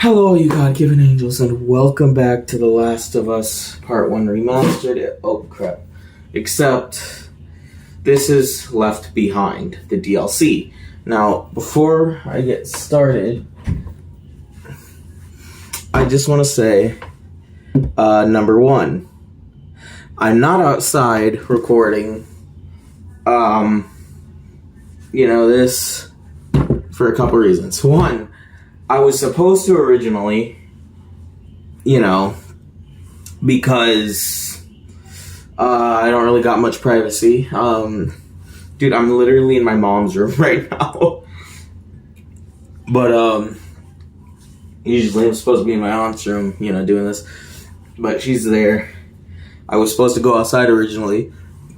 Hello, you God-given angels, and welcome back to The Last of Us Part 1 Remastered. Oh, crap. Except, this is Left Behind, the DLC. Now, before I get started, I just want to say, number one, I'm not outside recording, this for a couple reasons. One, I was supposed to originally, because I don't really got much privacy. Dude, I'm literally in my mom's room right now. But, usually I'm supposed to be in my aunt's room, doing this. But she's there. I was supposed to go outside originally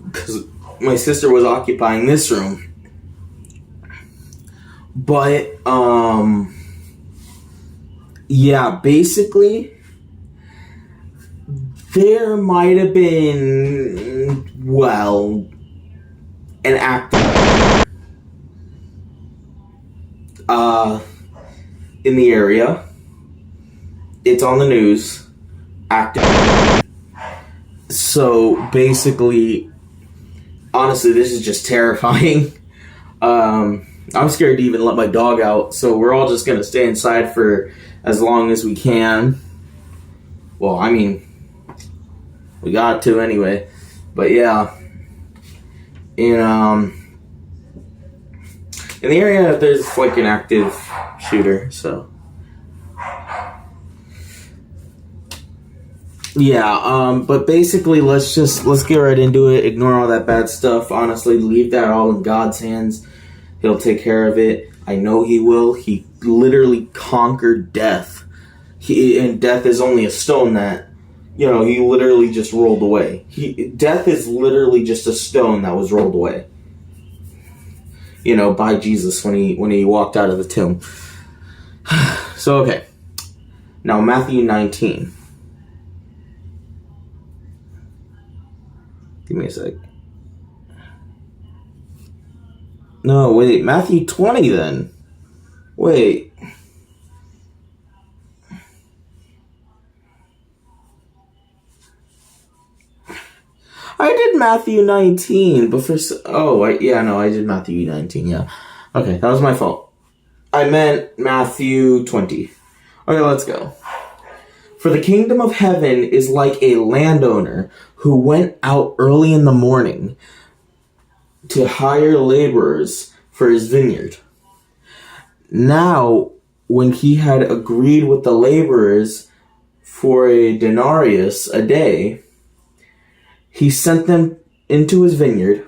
because my sister was occupying this room. But, yeah, basically, there might have been, an actor, in the area. It's on the news. Actor. So, basically, honestly, this is just terrifying. I'm scared to even let my dog out, so we're all just gonna stay inside for as long as we can. Well, I mean, we got to anyway. But yeah, in the area there's like an active shooter, so yeah. But basically, let's get right into it. Ignore all that bad stuff. Honestly, leave that all in God's hands. He'll take care of it. I know he will. He literally conquered death. And death is only a stone that, he literally just rolled away. Death is literally just a stone that was rolled away. By Jesus when he walked out of the tomb. So, okay. Now, Matthew 19. Give me a sec. No, wait, Matthew 20 then. Wait. I did Matthew 19, but I did Matthew 19, yeah. Okay, that was my fault. I meant Matthew 20. Okay, let's go. For the kingdom of heaven is like a landowner who went out early in the morning to hire laborers for his vineyard. Now, when he had agreed with the laborers for a denarius a day, he sent them into his vineyard,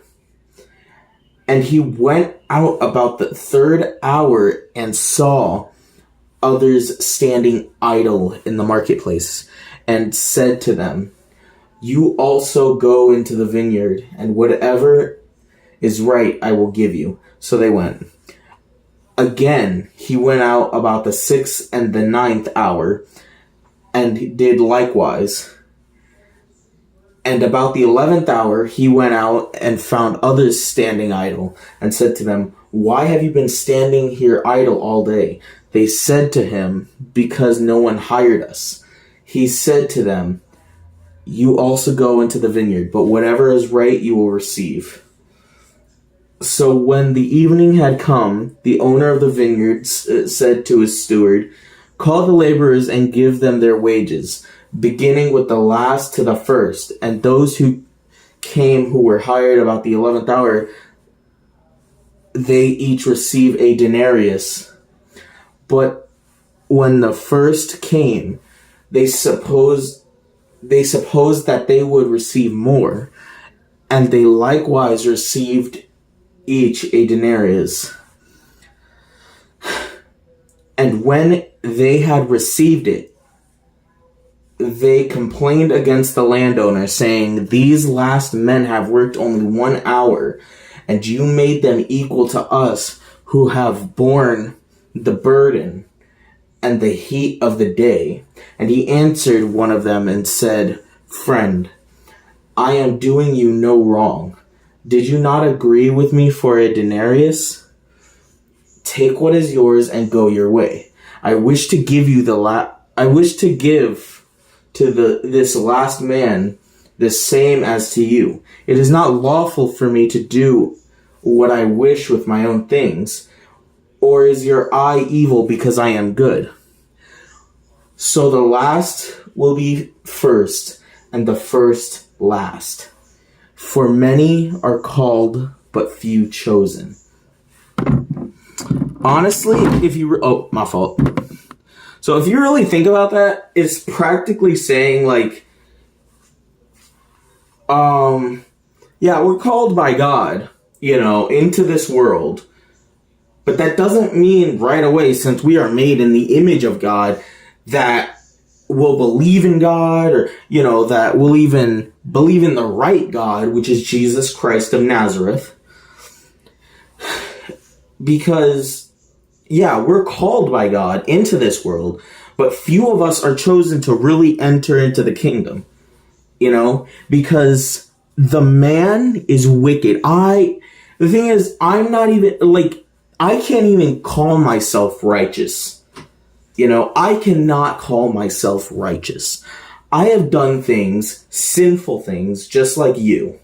and he went out about the third hour and saw others standing idle in the marketplace, and said to them, "You also go into the vineyard, and whatever is right I will give you." So they went. Again, he went out about the 6th and the 9th hour, and did likewise. And about the 11th hour, he went out and found others standing idle, and said to them, "Why have you been standing here idle all day?" They said to him, "Because no one hired us." He said to them, "You also go into the vineyard, but whatever is right you will receive." So when the evening had come, the owner of the vineyard said to his steward, "Call the laborers and give them their wages, beginning with the last to the first." And those who came who were hired about the 11th hour, they each receive a denarius. But when the first came, they supposed that they would receive more, and they likewise received each a denarius. And when they had received it, they complained against the landowner, saying, "These last men have worked only 1 hour, and you made them equal to us who have borne the burden and the heat of the day." And he answered one of them and said, "Friend, I am doing you no wrong. Did you not agree with me for a denarius? Take what is yours and go your way. I wish to give you I wish to give to this last man the same as to you. It is not lawful for me to do what I wish with my own things, or is your eye evil because I am good? So the last will be first, and the first last. For many are called, but few chosen. Honestly, my fault. So if you really think about that, it's practically saying like, yeah, we're called by God, into this world. But that doesn't mean right away, since we are made in the image of God, that we'll believe in God, or, that we'll even believe in the right God, which is Jesus Christ of Nazareth. Because, yeah, we're called by God into this world, but few of us are chosen to really enter into the kingdom, because the man is wicked. The thing is, I'm not even, I can't even call myself righteous. I cannot call myself righteous. I have done things, sinful things, just like you.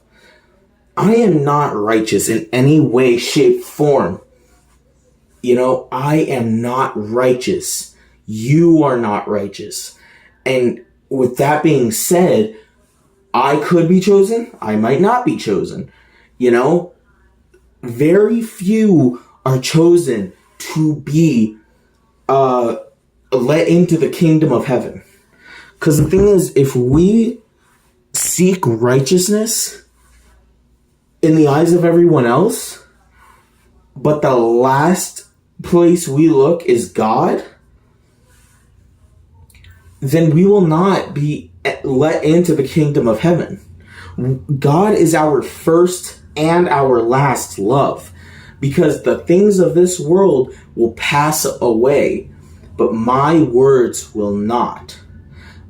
I am not righteous in any way, shape, form. I am not righteous. You are not righteous. And with that being said, I could be chosen. I might not be chosen. Very few are chosen to be let into the kingdom of heaven. Because the thing is, if we seek righteousness in the eyes of everyone else, but the last place we look is God, then we will not be let into the kingdom of heaven. God is our first and our last love, because the things of this world will pass away, but my words will not.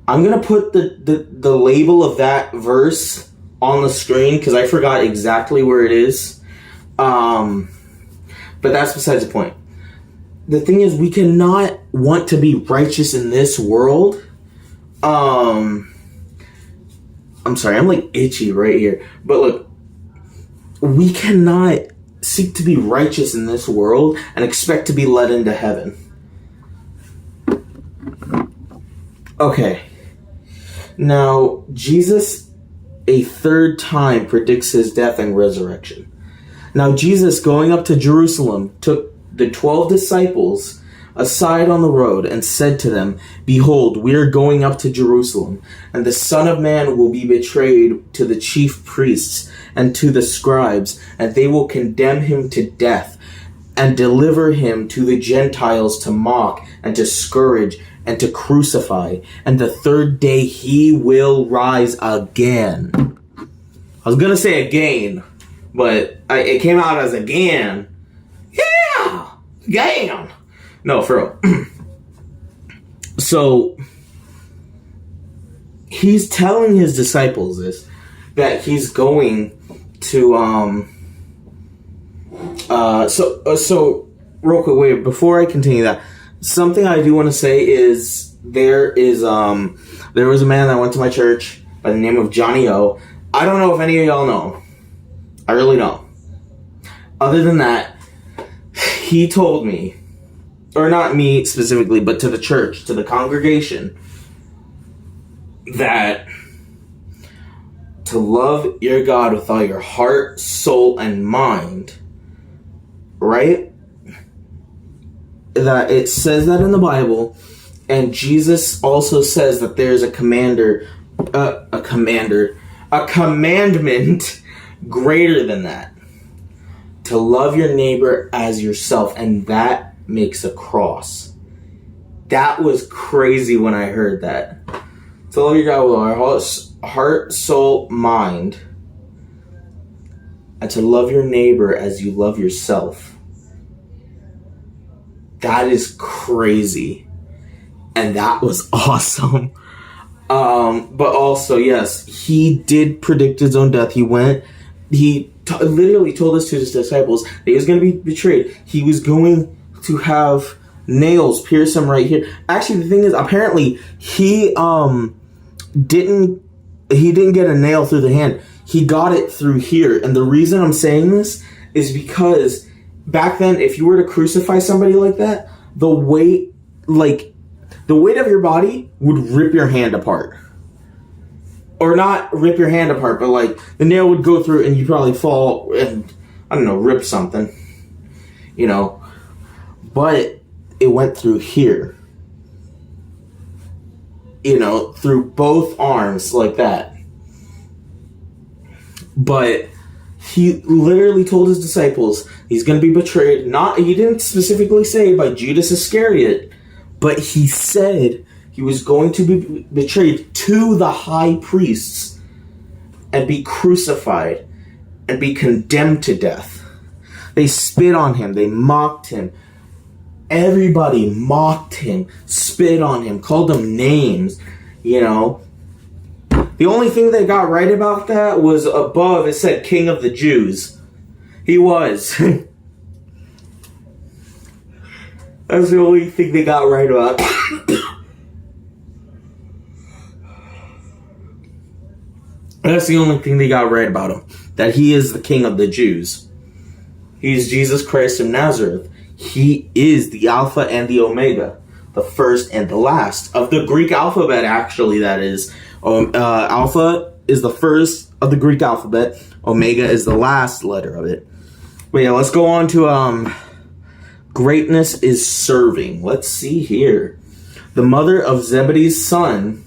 I'm going to put the label of that verse on the screen because I forgot exactly where it is. But that's besides the point. The thing is, we cannot want to be righteous in this world. I'm sorry, I'm itchy right here. But look, we cannot seek to be righteous in this world and expect to be led into heaven. Okay. Now, Jesus a third time predicts his death and resurrection. Now, Jesus, going up to Jerusalem, took the 12 disciples aside on the road and said to them, "Behold, we are going up to Jerusalem, and the Son of Man will be betrayed to the chief priests and to the scribes, and they will condemn him to death and deliver him to the Gentiles to mock and to scourge and to crucify, and the third day he will rise again." I was going to say again, but it came out as again. Yeah! Again! No, for real. So, he's telling his disciples this, that he's going to, so real quick, wait, before I continue that, something I do want to say is there was a man that went to my church by the name of Johnny O. I don't know if any of y'all know. I really don't. Other than that, he told me, or not me specifically, but to the church, to the congregation, that to love your God with all your heart, soul, and mind, right? That it says that in the Bible, and Jesus also says that there's a commandment greater than that. To love your neighbor as yourself, and that makes a cross. That was crazy when I heard that. To love your God with our heart, soul, mind, and to love your neighbor as you love yourself. That is crazy. And that was awesome. But also, yes, he did predict his own death. He literally told us to his disciples that he was going to be betrayed. He was going to have nails pierce him right here. Actually, the thing is, apparently he didn't get a nail through the hand. He got it through here. And the reason I'm saying this is because back then, if you were to crucify somebody like that, the weight of your body would rip your hand apart. Or not rip your hand apart, but like the nail would go through and you'd probably fall and, I don't know, rip something. You know. But it went through here. You know, through both arms like that. But he literally told his disciples he's going to be betrayed. He didn't specifically say by Judas Iscariot, but he said he was going to be betrayed to the high priests and be crucified and be condemned to death. They spit on him. They mocked him. Everybody mocked him, spit on him, called him names, you know. The only thing they got right about that was above it said King of the Jews. He was. That's the only thing they got right about. That's the only thing they got right about him. That he is the King of the Jews. He's Jesus Christ of Nazareth. He is the Alpha and the Omega. The first and the last. Of the Greek alphabet, actually, that is. Alpha is the first of the Greek alphabet. Omega is the last letter of it. But yeah, let's go on to greatness is serving. Let's see here. The mother of Zebedee's sons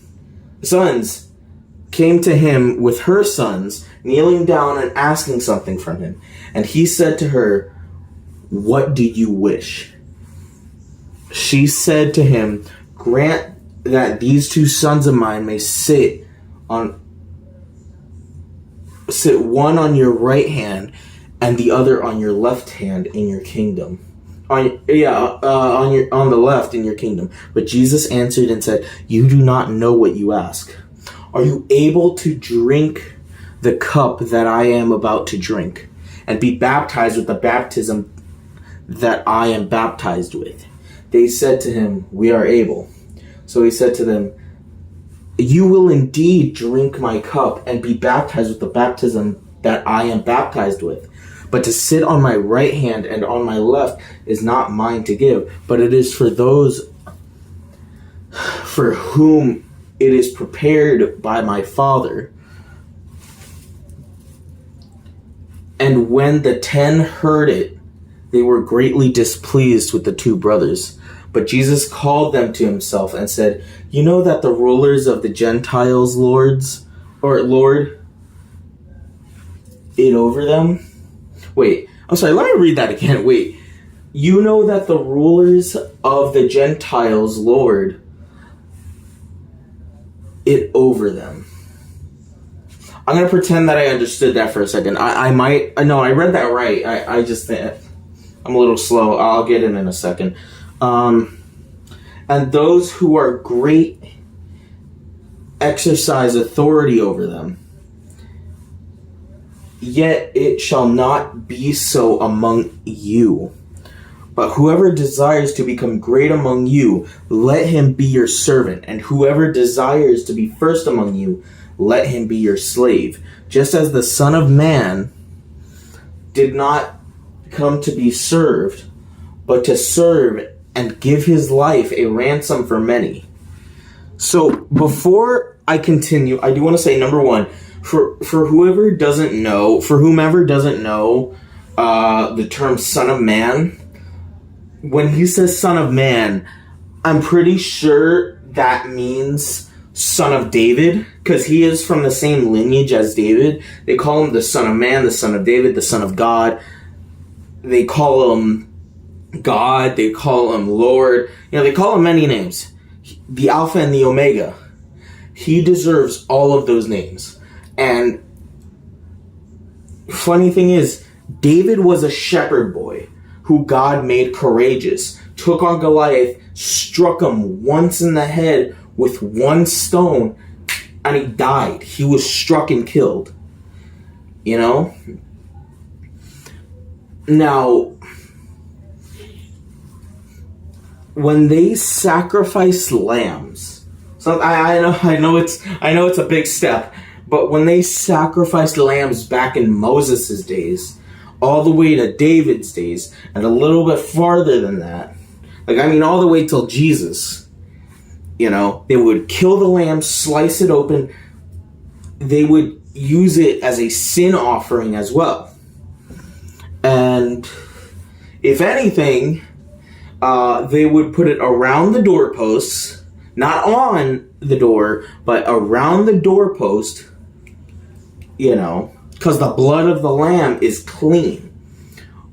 came to him with her sons, kneeling down and asking something from him. And he said to her, "What do you wish?" She said to him, "Grant that these two sons of mine may sit one on your right hand and the other on your left hand in your kingdom." On the left in your kingdom. But Jesus answered and said, "You do not know what you ask. Are you able to drink the cup that I am about to drink and be baptized with the baptism that I am baptized with?" They said to him, "We are able." So he said to them, "You will indeed drink my cup and be baptized with the baptism that I am baptized with. But to sit on my right hand and on my left is not mine to give, but it is for those for whom it is prepared by my Father." And when the 10 heard it, they were greatly displeased with the two brothers. But Jesus called them to himself and said, "You know that the rulers of the Gentiles lord it over them." Wait, I'm sorry, let me read that again. Wait. You know that the rulers of the Gentiles lord it over them. I'm going to pretend that I understood that for a second. I read that right. I just think I'm a little slow. I'll get in a second. And those who are great exercise authority over them. Yet it shall not be so among you. But whoever desires to become great among you, let him be your servant. And whoever desires to be first among you, let him be your slave. Just as the Son of Man did not come to be served, but to serve and give his life a ransom for many. So before I continue, I do want to say, number one, for whomever doesn't know the term Son of Man, when he says Son of Man, I'm pretty sure that means Son of David, because he is from the same lineage as David. They call him the Son of Man, the Son of David, the Son of God. They call him God, they call him Lord. They call him many names. The Alpha and the Omega. He deserves all of those names. And funny thing is, David was a shepherd boy who God made courageous, took on Goliath, struck him once in the head with one stone, and he died. He was struck and killed. Now, when they sacrifice lambs, so I know it's a big step, but when they sacrificed lambs back in Moses' days, all the way to David's days, and a little bit farther than that, all the way till Jesus, they would kill the lamb, slice it open. They would use it as a sin offering as well. And if anything, they would put it around the doorposts, not on the door, but around the doorpost, because the blood of the lamb is clean.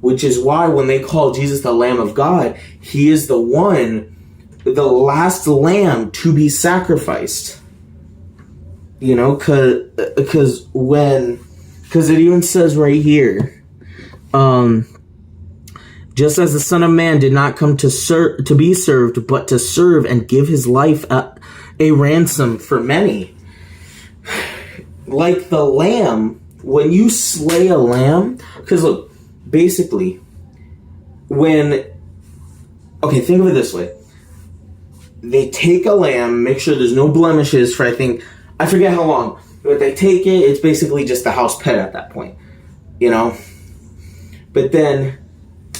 Which is why when they call Jesus the Lamb of God, he is the last lamb to be sacrificed. Because it even says right here, just as the Son of Man did not come to be served, but to serve and give his life a ransom for many. Like the lamb, when you slay a lamb, because look, basically, think of it this way. They take a lamb, make sure there's no blemishes for, I forget how long, but they take it, it's basically just a house pet at that point, But then,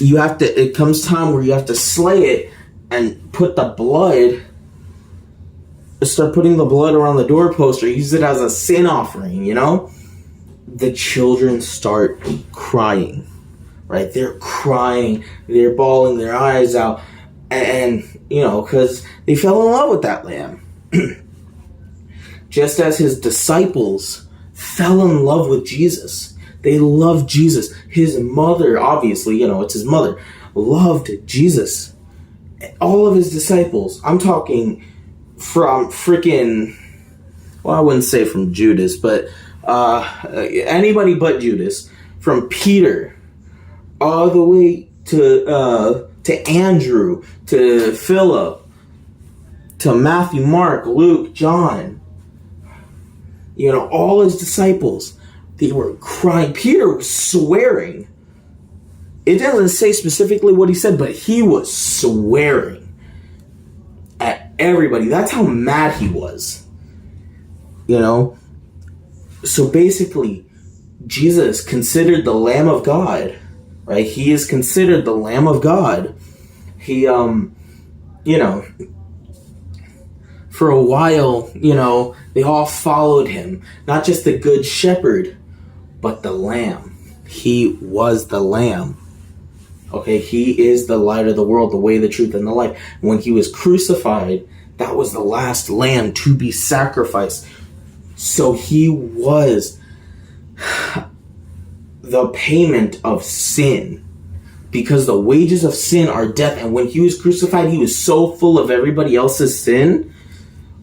it comes time where you have to slay it and put the blood, start putting the blood around the doorpost or use it as a sin offering, The children start crying. Right? They're crying, they're bawling their eyes out, and because they fell in love with that lamb. Just as his disciples fell in love with Jesus. They loved Jesus. His mother, obviously, it's his mother, loved Jesus. All of his disciples, I'm talking from freaking, I wouldn't say from Judas, but anybody but Judas, from Peter, all the way to Andrew, to Philip, to Matthew, Mark, Luke, John. All his disciples, they were crying. Peter was swearing. It doesn't say specifically what he said, but he was swearing at everybody. That's how mad he was. So basically, Jesus considered the Lamb of God. Right? He is considered the Lamb of God. He, for a while, they all followed him. Not just the Good Shepherd, but the Lamb. He was the Lamb. Okay, he is the light of the world, the way, the truth, and the life. When he was crucified, that was the last lamb to be sacrificed. So he was the payment of sin, because the wages of sin are death. And when he was crucified, he was so full of everybody else's sin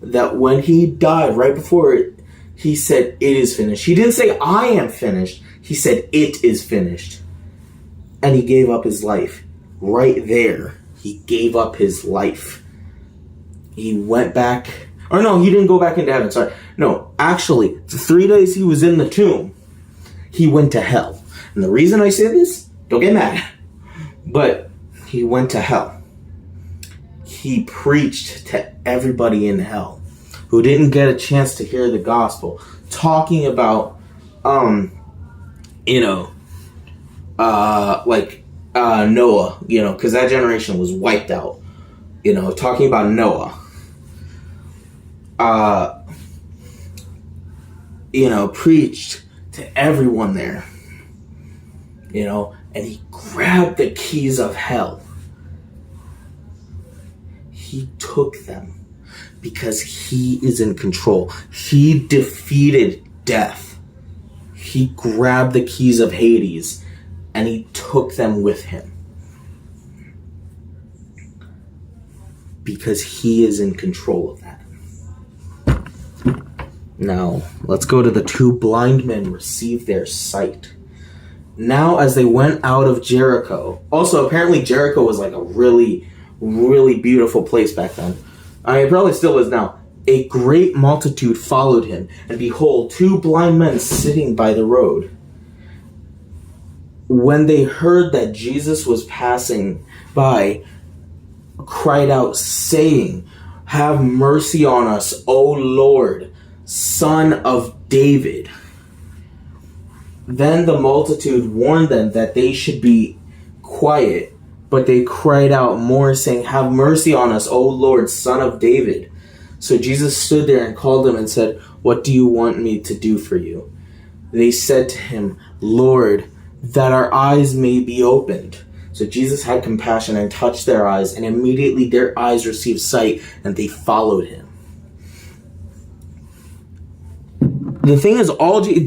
that when he died, right before it, he said, "It is finished." He didn't say, "I am finished." He said, "It is finished." And he gave up his life. Right there, he gave up his life. He went back, or no, he didn't go back into heaven, sorry. No, actually, the 3 days he was in the tomb, he went to hell. And the reason I say this, don't get mad, but he went to hell. He preached to everybody in hell who didn't get a chance to hear the gospel, talking about, Noah, because that generation was wiped out, talking about Noah. Preached to everyone there, and he grabbed the keys of hell. He took them because he is in control. He defeated death. He grabbed the keys of Hades and he took them with him because he is in control of that. Now, let's go to the two blind men receive their sight. Now, as they went out of Jericho, also apparently Jericho was like a really, really beautiful place back then. It probably still is now. A great multitude followed him, and behold, two blind men sitting by the road. When they heard that Jesus was passing by, cried out, saying, "Have mercy on us, O Lord, Son of David." Then the multitude warned them that they should be quiet, but they cried out more, saying, "Have mercy on us, O Lord, Son of David." So Jesus stood there and called them and said, "What do you want me to do for you?" They said to him, "Lord, that our eyes may be opened." So Jesus had compassion and touched their eyes, and immediately their eyes received sight, and they followed him. The thing is,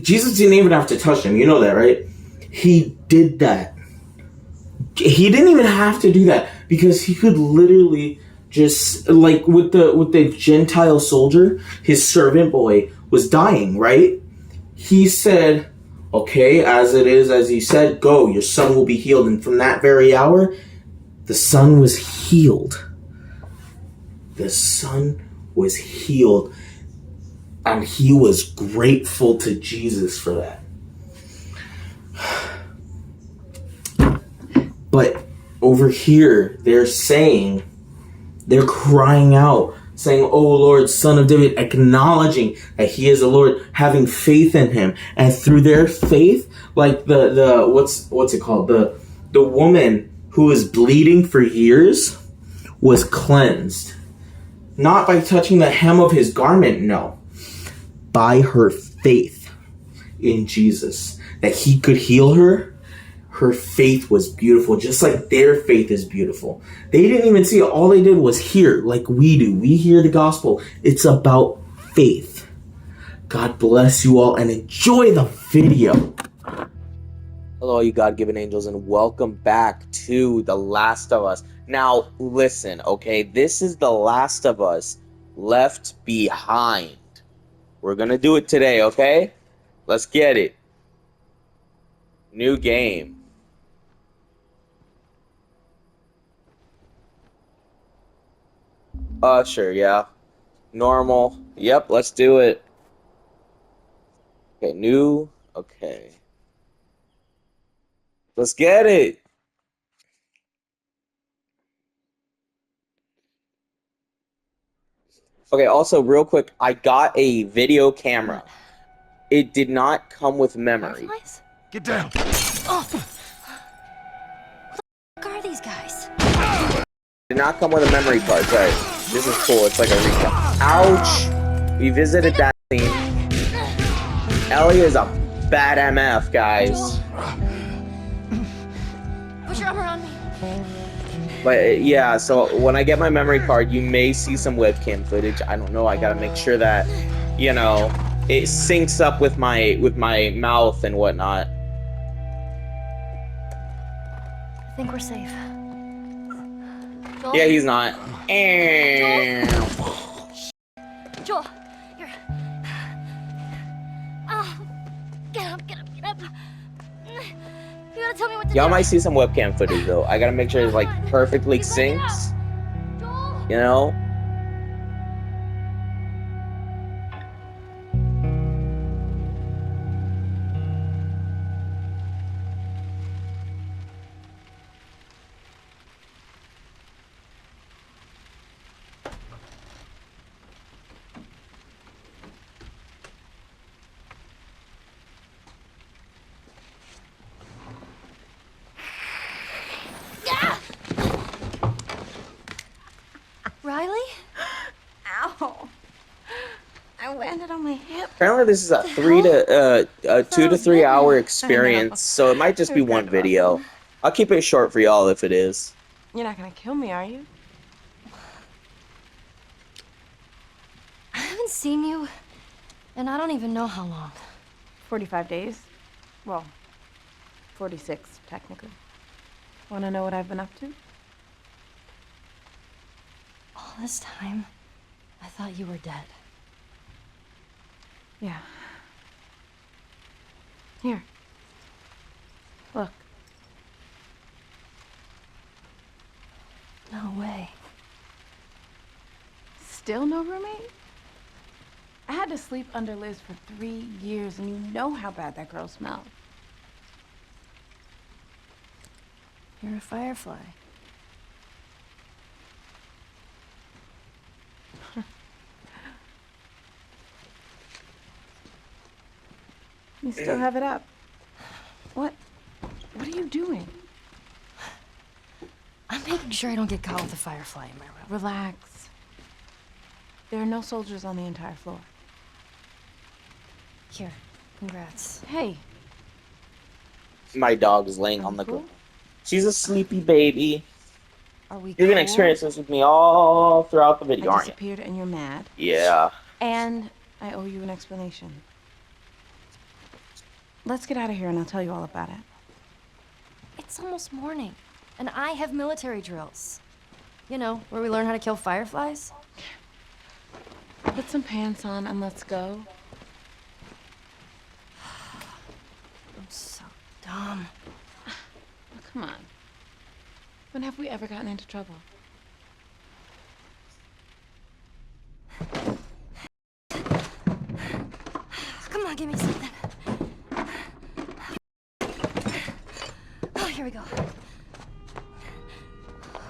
Jesus didn't even have to touch them. You know that, right? He did that. He didn't even have to do that because he could literally just, like with the Gentile soldier, his servant boy was dying, right? He said, "Okay, as it is, as you said, go, your son will be healed." And from that very hour, the son was healed. The son was healed. And he was grateful to Jesus for that. But over here, they're crying out, saying, "Oh Lord, Son of David," acknowledging that he is the Lord, having faith in him. And through their faith, like the what's it called? The woman who was bleeding for years was cleansed. Not by touching the hem of his garment, no. By her faith in Jesus, that he could heal her. Her faith was beautiful, just like their faith is beautiful. They didn't even see it. All they did was hear, like we do. We hear the gospel. It's about faith. God bless you all and enjoy the video. Hello, you God-given angels, and welcome back to The Last of Us. Now, listen, okay? This is The Last of Us Left Behind. We're gonna do it today, okay? Let's get it. New game. Sure, yeah. Normal. Yep, let's do it. Okay, new. Okay. Let's get it. Okay, also, real quick, I got a video camera. It did not come with memory. Fireflies? Get down! Oh! Who the are these guys? Did not come with a memory card. Sorry. This is cool. It's like a recap. Ouch! We visited that scene. Ellie is a bad MF, guys. Put your arm around me. But yeah, so when I get my memory card, you may see some webcam footage. I don't know. I gotta make sure that, you know, it syncs up with my mouth and whatnot. I think we're safe. Joel? Yeah, he's not. Joel, you're... Oh, get up, get up, get up. You gotta tell me what to do. Y'all might see some webcam footage though. I gotta make sure it's like perfectly Keep looking syncs. up. Joel? You know? Riley? Ow. I landed on my hip. Apparently this is a 2 to 3 hour experience, so it might just be one video. I'll keep it short for y'all if it is. You're not gonna kill me, are you? I haven't seen you, and I don't even know how long. 45 days. Well, 46, technically. Wanna know what I've been up to? All this time, I thought you were dead. Yeah. Here. Look. No way. Still no roommate? I had to sleep under Liz for 3 years, and you know how bad that girl smelled. You're a firefly. You still have it up. What are you doing? I'm making sure I don't get caught with a firefly in my room. Relax. There are no soldiers on the entire floor. Here, congrats. Hey, My dog is laying are on we the cool? ground. She's a sleepy baby. Are we You're gonna cool? experience this with me all throughout the I video, aren't you? disappeared and you're mad. Yeah. And I owe you an explanation. Let's get out of here and I'll tell you all about it. It's almost morning, and I have military drills. You know, where we learn how to kill fireflies. Put some pants on and let's go. I'm so dumb. Oh, come on. When have we ever gotten into trouble? Come on, give me something. Oh, here we go.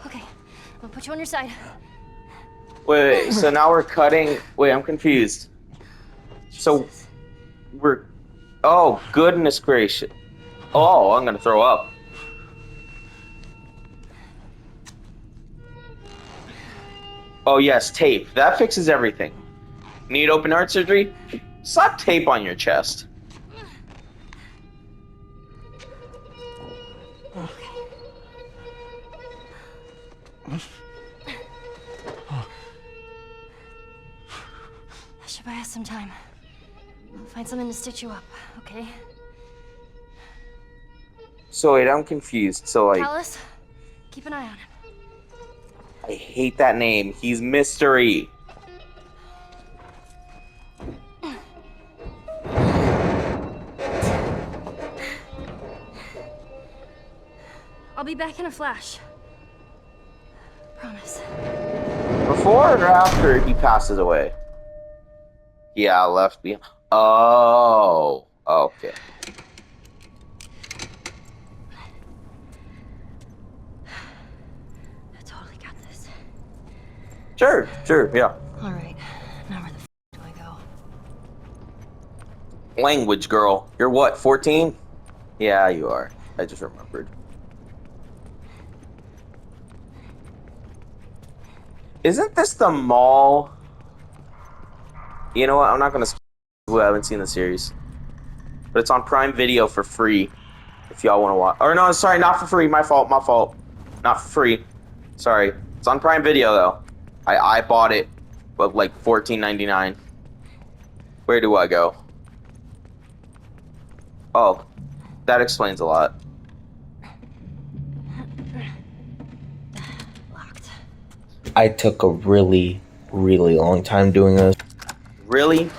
Okay, I'm gonna put you on your side. Wait, so now we're cutting. Wait, I'm confused. So we're. Oh, goodness gracious. Oh, I'm gonna throw up. Oh, yes, tape. That fixes everything. Need open heart surgery? Slap tape on your chest. I should buy us some time. I'll find something to stitch you up, okay? So wait, I'm confused. So like, Alice, keep an eye on him. I hate that name. He's Mystery. I'll be back in a flash. Promise. Before or after he passes away? Yeah, left behind. Oh, okay. I totally got this. Sure, yeah. All right, now where the do I go? Language girl. You're what, 14? Yeah, you are. I just remembered. Isn't this the mall? You know what? I'm not gonna spoil who haven't seen the series, but it's on Prime Video for free. If y'all want to watch, or no, sorry, not for free. My fault. Not for free. Sorry, it's on Prime Video though. I bought it, but like $14.99. Where do I go? Oh, that explains a lot. Locked. I took a really, really long time doing this. Really?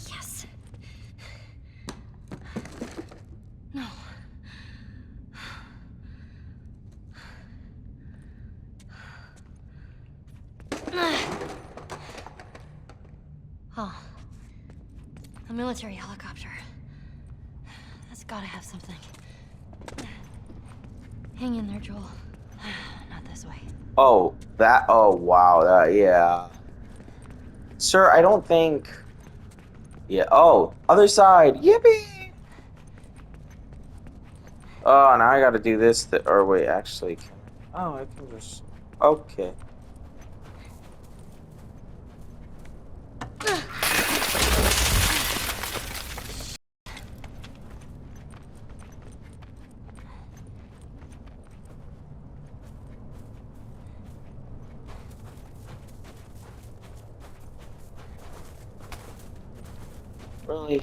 Yes. No. Oh. A military helicopter. That's gotta have something. Hang in there, Joel. Not this way. Oh, that. Oh, wow. That. Yeah. Sir, I don't think. Yeah. Oh, other side. Yippee! Oh, now I gotta do this. Or wait, actually. Oh, I can just. Okay. Really?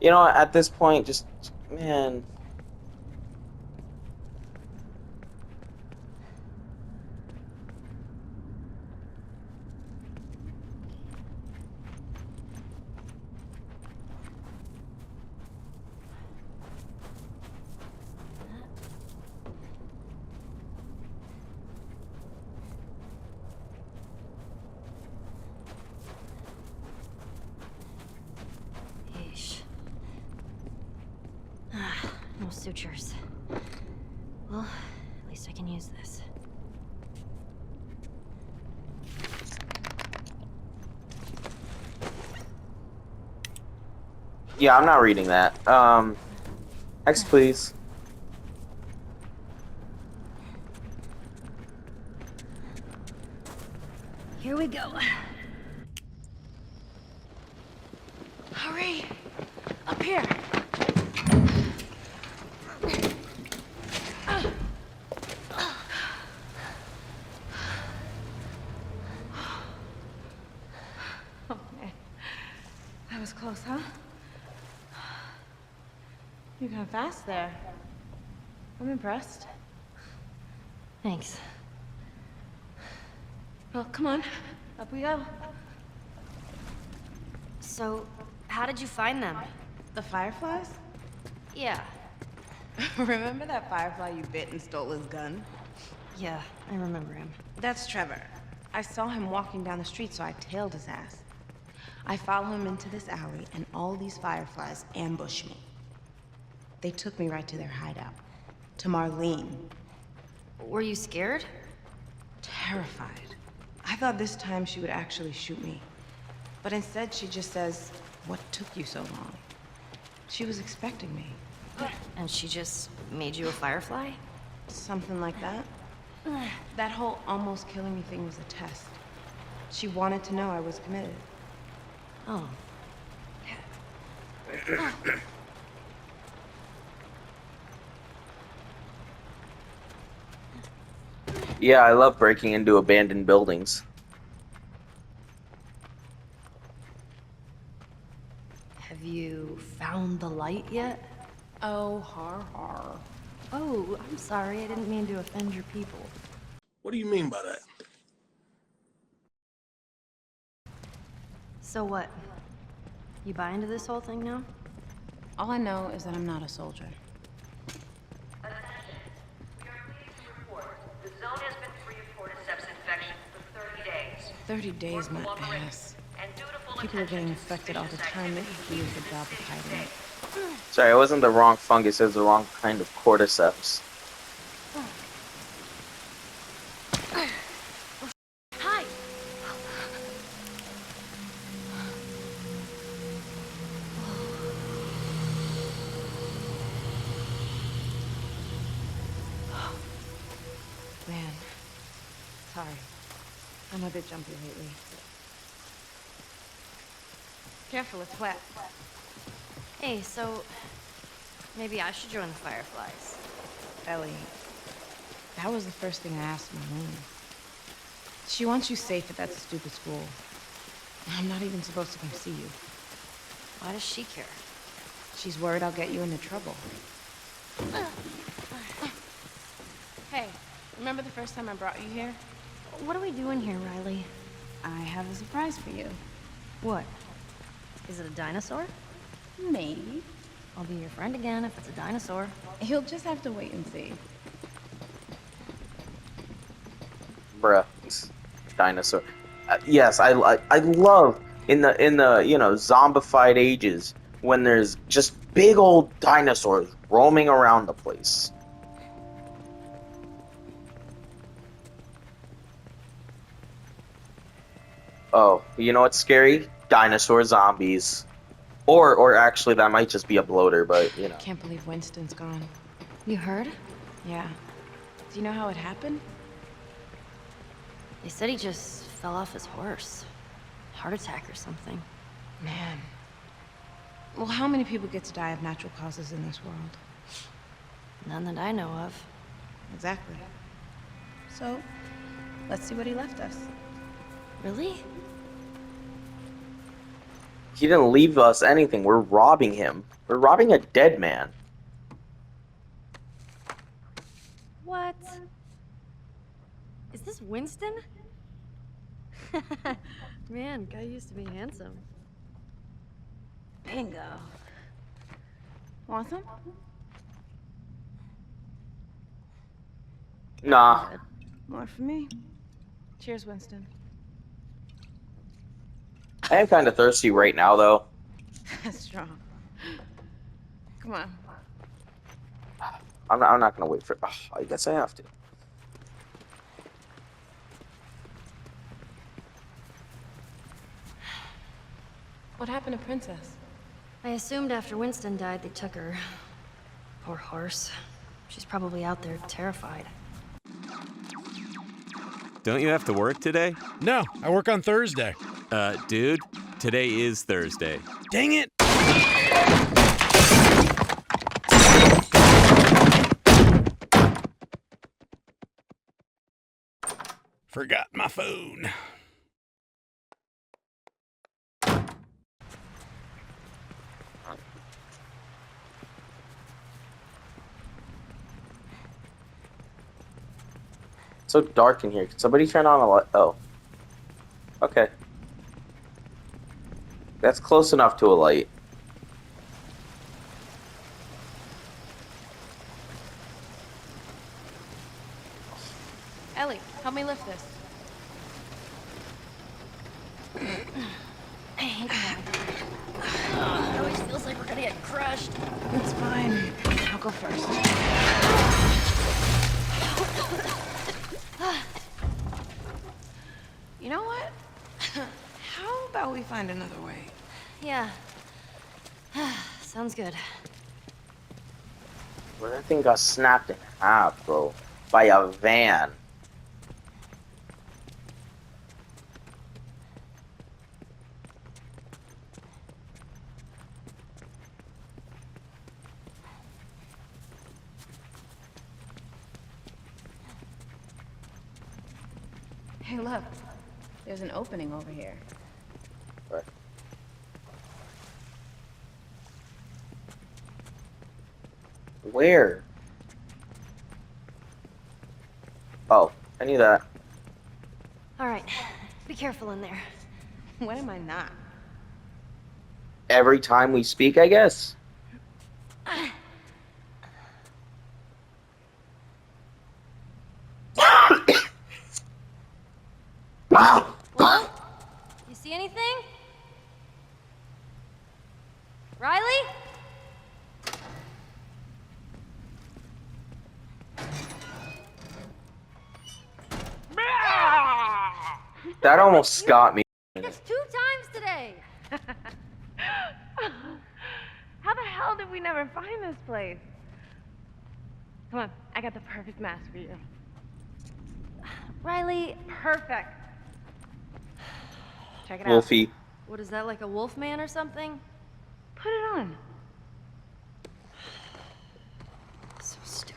You know, at this point, just man. Yeesh. No sutures. Well, at least I can use this. Yeah, I'm not reading that. Next, please. Here we go. Hurry! Up here! Oh, man. That was close, huh? You're kind of fast there. I'm impressed. Thanks. Well, come on. Up we go. So, how did you find them? The fireflies? Yeah. Remember that firefly you bit and stole his gun? Yeah, I remember him. That's Trevor. I saw him walking down the street, so I tailed his ass. I follow him into this alley, and all these fireflies ambush me. They took me right to their hideout. To Marlene. Were you scared? Terrified. I thought this time she would actually shoot me. But instead, she just says, "What took you so long?" She was expecting me. And she just made you a firefly? Something like that. That whole almost killing me thing was a test. She wanted to know I was committed. Oh. Yeah, I love breaking into abandoned buildings. Have you found the light yet? Oh, har har. Oh, I'm sorry. I didn't mean to offend your people. What do you mean by that? So what? You buy into this whole thing now? All I know is that I'm not a soldier. Attention. We are pleased to report the zone has been free of cordyceps infection for 30 days. 30 days, my Cooperate, ass. and dutiful People are attention getting to infected all the suspicious time. Maybe activity he is the within job of city hiding it. today. Sorry, it wasn't the wrong fungus, it was the wrong kind of cordyceps. Hi! Man. Sorry. I'm a bit jumpy lately. Careful, it's wet. Hey, so maybe I should join the Fireflies. Ellie, that was the first thing I asked Marlene. She wants you safe at that stupid school. I'm not even supposed to come see you. Why does she care? She's worried I'll get you into trouble. Hey, remember the first time I brought you here? What are we doing here, Riley? I have a surprise for you. What? Is it a dinosaur? Maybe. I'll be your friend again if it's a dinosaur. You'll just have to wait and see. Bruh. Dinosaur. Yes, I love in the zombified ages when there's just big old dinosaurs roaming around the place. Oh, you know what's scary? Dinosaur zombies. Or actually that might just be a bloater, but you know. Can't believe Winston's gone. You heard? Yeah. Do you know how it happened? They said he just fell off his horse. Heart attack or something. Man. Well, how many people get to die of natural causes in this world? None that I know of. Exactly. So, let's see what he left us. Really? He didn't leave us anything. We're robbing him. We're robbing a dead man. What? Is this Winston? Man, guy used to be handsome. Bingo. Want some? Nah. More for me. Cheers, Winston. I am kind of thirsty right now, though. That's strong. Come on. I'm not gonna wait for. Oh, I guess I have to. What happened to Princess? I assumed after Winston died, they took her. Poor horse. She's probably out there terrified. Don't you have to work today? No, I work on Thursday. Dude, today is Thursday. Dang it! Forgot my phone. It's so dark in here. Can somebody turn on a light? Oh. Okay. That's close enough to a light. Ellie, help me lift this. It always feels like we're gonna get crushed. It's fine. I'll go first. You know what? How about we find another way? Yeah. Sounds good. Well, that thing got snapped in half, bro. By a van. Hey, look. There's an opening over here. Right. Where? Oh, I knew that. All right. Be careful in there. When am I not? Every time we speak, I guess. Well, you see anything? Riley? That almost got me. That's 2 times today. How the hell did we never find this place? Come on, I got the perfect mask for you. Riley, Perfect. Check it out. Wolfie. what is that, like a wolf man or something? Put it on. So stupid.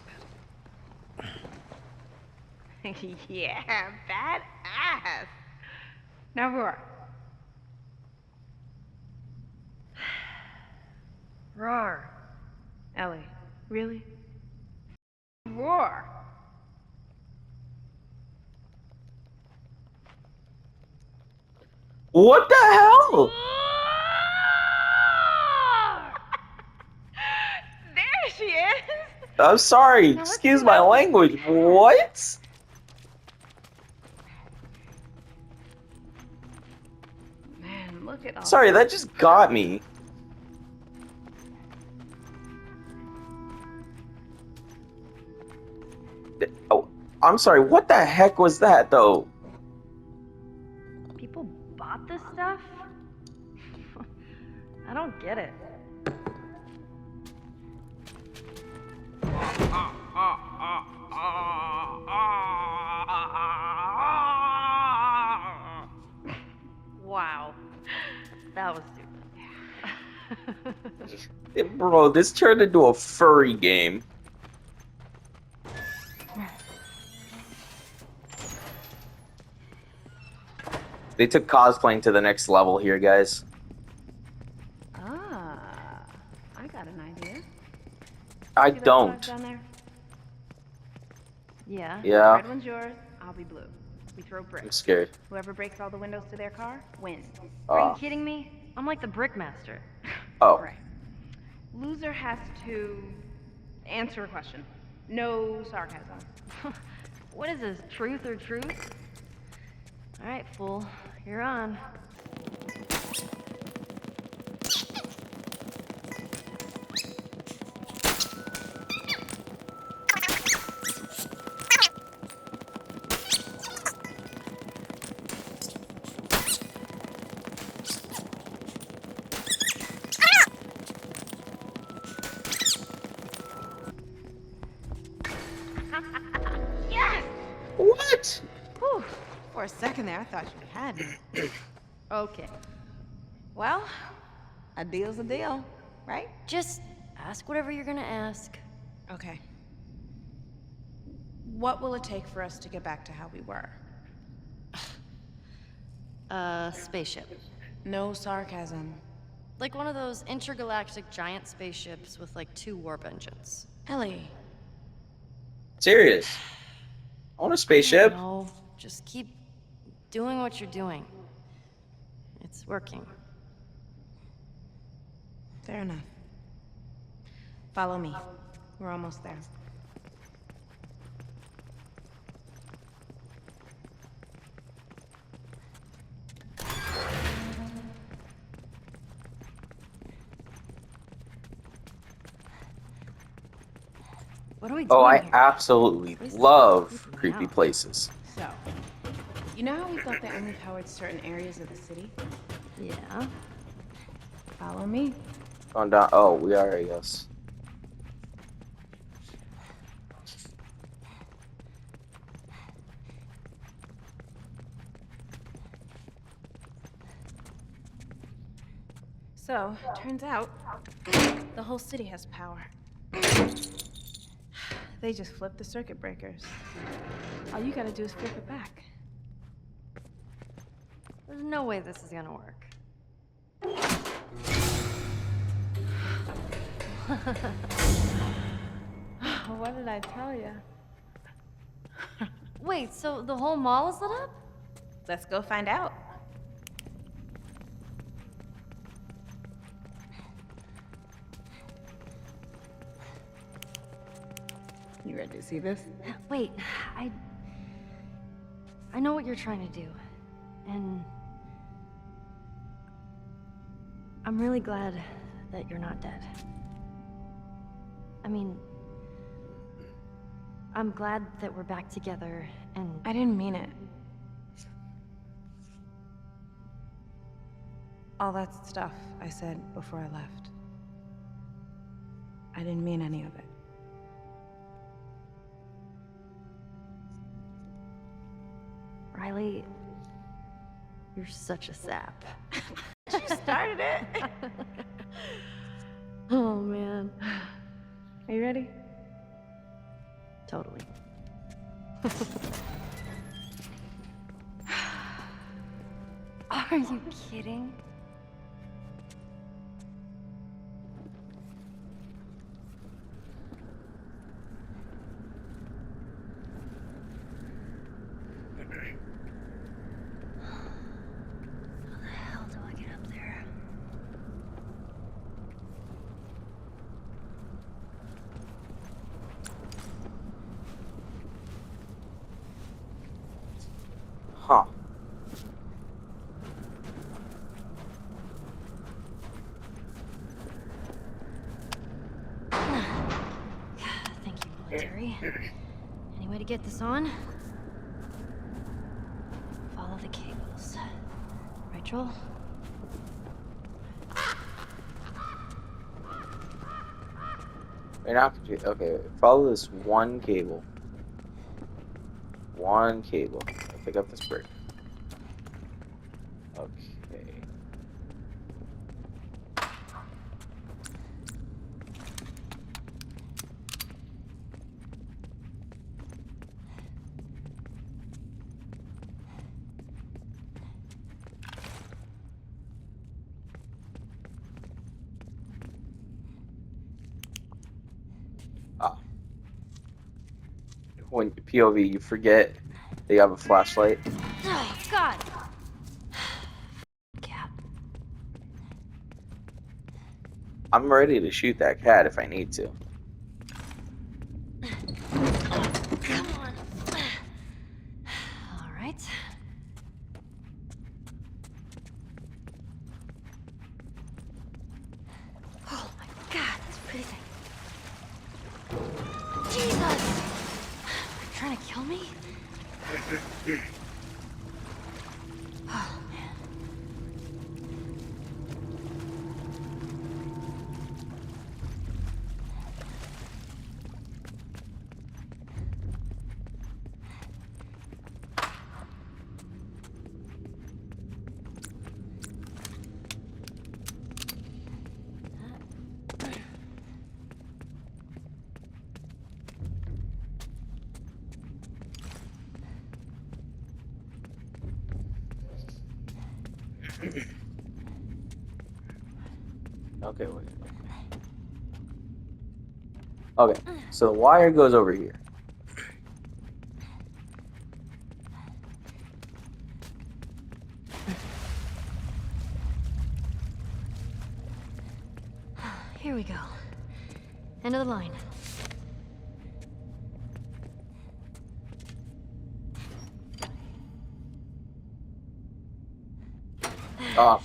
Yeah, badass. Now roar. Roar. Ellie, really? Roar. What the hell? There she is. I'm sorry. Now let's Excuse do my that. language. What? Man, look at all. Sorry, that just got me. Oh, I'm sorry. What the heck was that, though? People bought this stuff? I don't get it. Wow. That was stupid. Bro, this turned into a furry game. They took cosplaying to the next level here, guys. Ah, I got an idea. I See that don't. flag down there? Yeah. Yeah, Red one's yours. I'll be blue. We throw I'm bricks. scared. Whoever breaks all the windows to their car wins. Are Ah. you kidding me? I'm like the Brickmaster. Oh, Right. Loser has to answer a question. No sarcasm. What is this, truth or truth? All right, fool. You're on. it. Whew. For a second there, I thought you had me. Okay. Well, a deal's a deal, right? Just ask whatever you're gonna ask. Okay. What will it take for us to get back to how we were? Spaceship. No sarcasm. Like one of those intergalactic giant spaceships with like 2 warp engines. Ellie. Serious. I want a spaceship. No, just keep doing what you're doing. It's working. Fair enough. Follow me. We're almost there. What are we doing Oh, I here? absolutely love creepy places. So, you know how we thought they only powered certain areas of the city? Yeah. Follow me. Going down. Oh, we are, I guess. So, turns out, the whole city has power. They just flip the circuit breakers. All you gotta do is flip it back. There's no way this is gonna work. What did I tell you? Wait, so the whole mall is lit up? Let's go find out. You ready to see this? Wait, I know what you're trying to do. And I'm really glad that you're not dead. I mean, I'm glad that we're back together and I didn't mean it. All that stuff I said before I left. I didn't mean any of it. Riley, you're such a sap. You started it. Oh man, Are you ready? totally. Are you kidding? How the hell do I get up there? Huh. Thank you, military. Any way to get this on? Follow the cables. Right, Joel? Right now, okay, follow this one cable. One cable. Pick up this brick. Okay. Ah. When POV, you forget that you have a flashlight. Oh, God! Cat. I'm ready to shoot that cat if I need to. Come on. All right. Oh my God, it's freezing. Jesus! Are you trying to kill me? Oh man. Okay, wait. Okay, so the wire goes over here. Here we go. End of the line. Oh,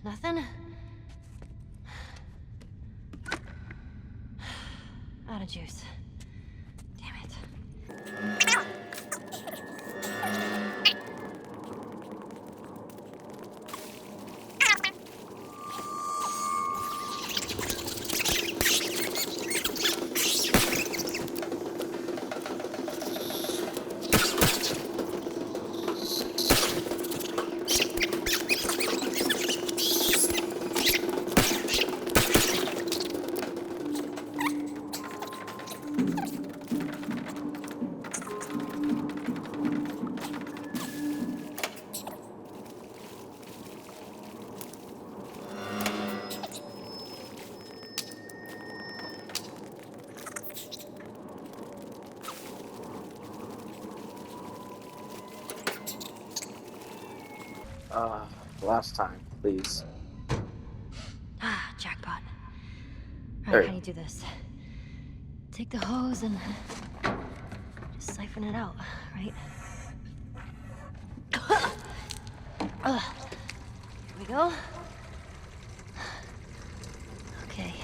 Nothing? Out of juice. Damn it. last time, please. Ah, jackpot. There Alright, you how do you do this? Take the hose and just siphon it out, right? Here we go. Okay.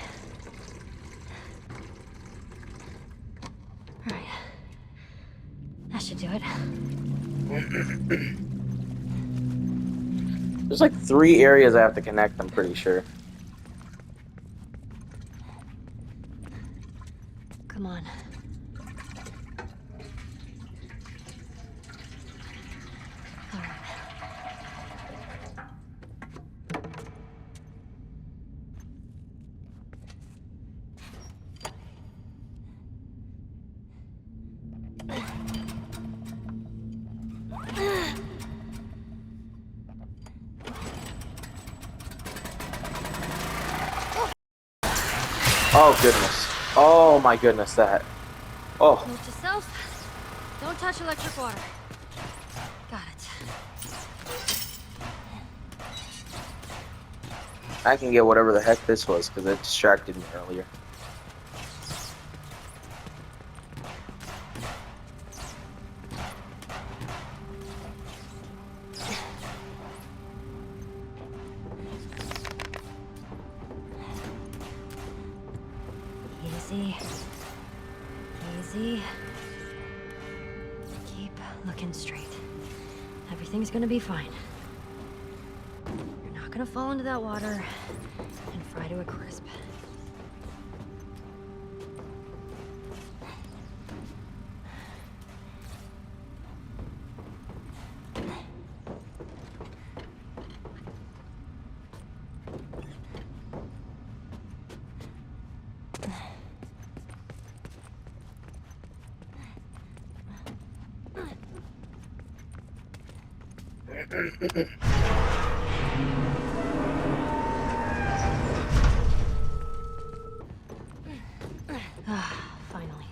Alright. That should do it. There's like 3 areas I have to connect, I'm pretty sure. Come on. Alright. Oh goodness. Oh my goodness, that. Oh, Note to self, don't touch electric water. Got it. I can get whatever the heck this was because it distracted me earlier. Easy. Easy. Keep looking straight. Everything's gonna be fine. You're not gonna fall into that water and fry to a crisp. Ah, finally.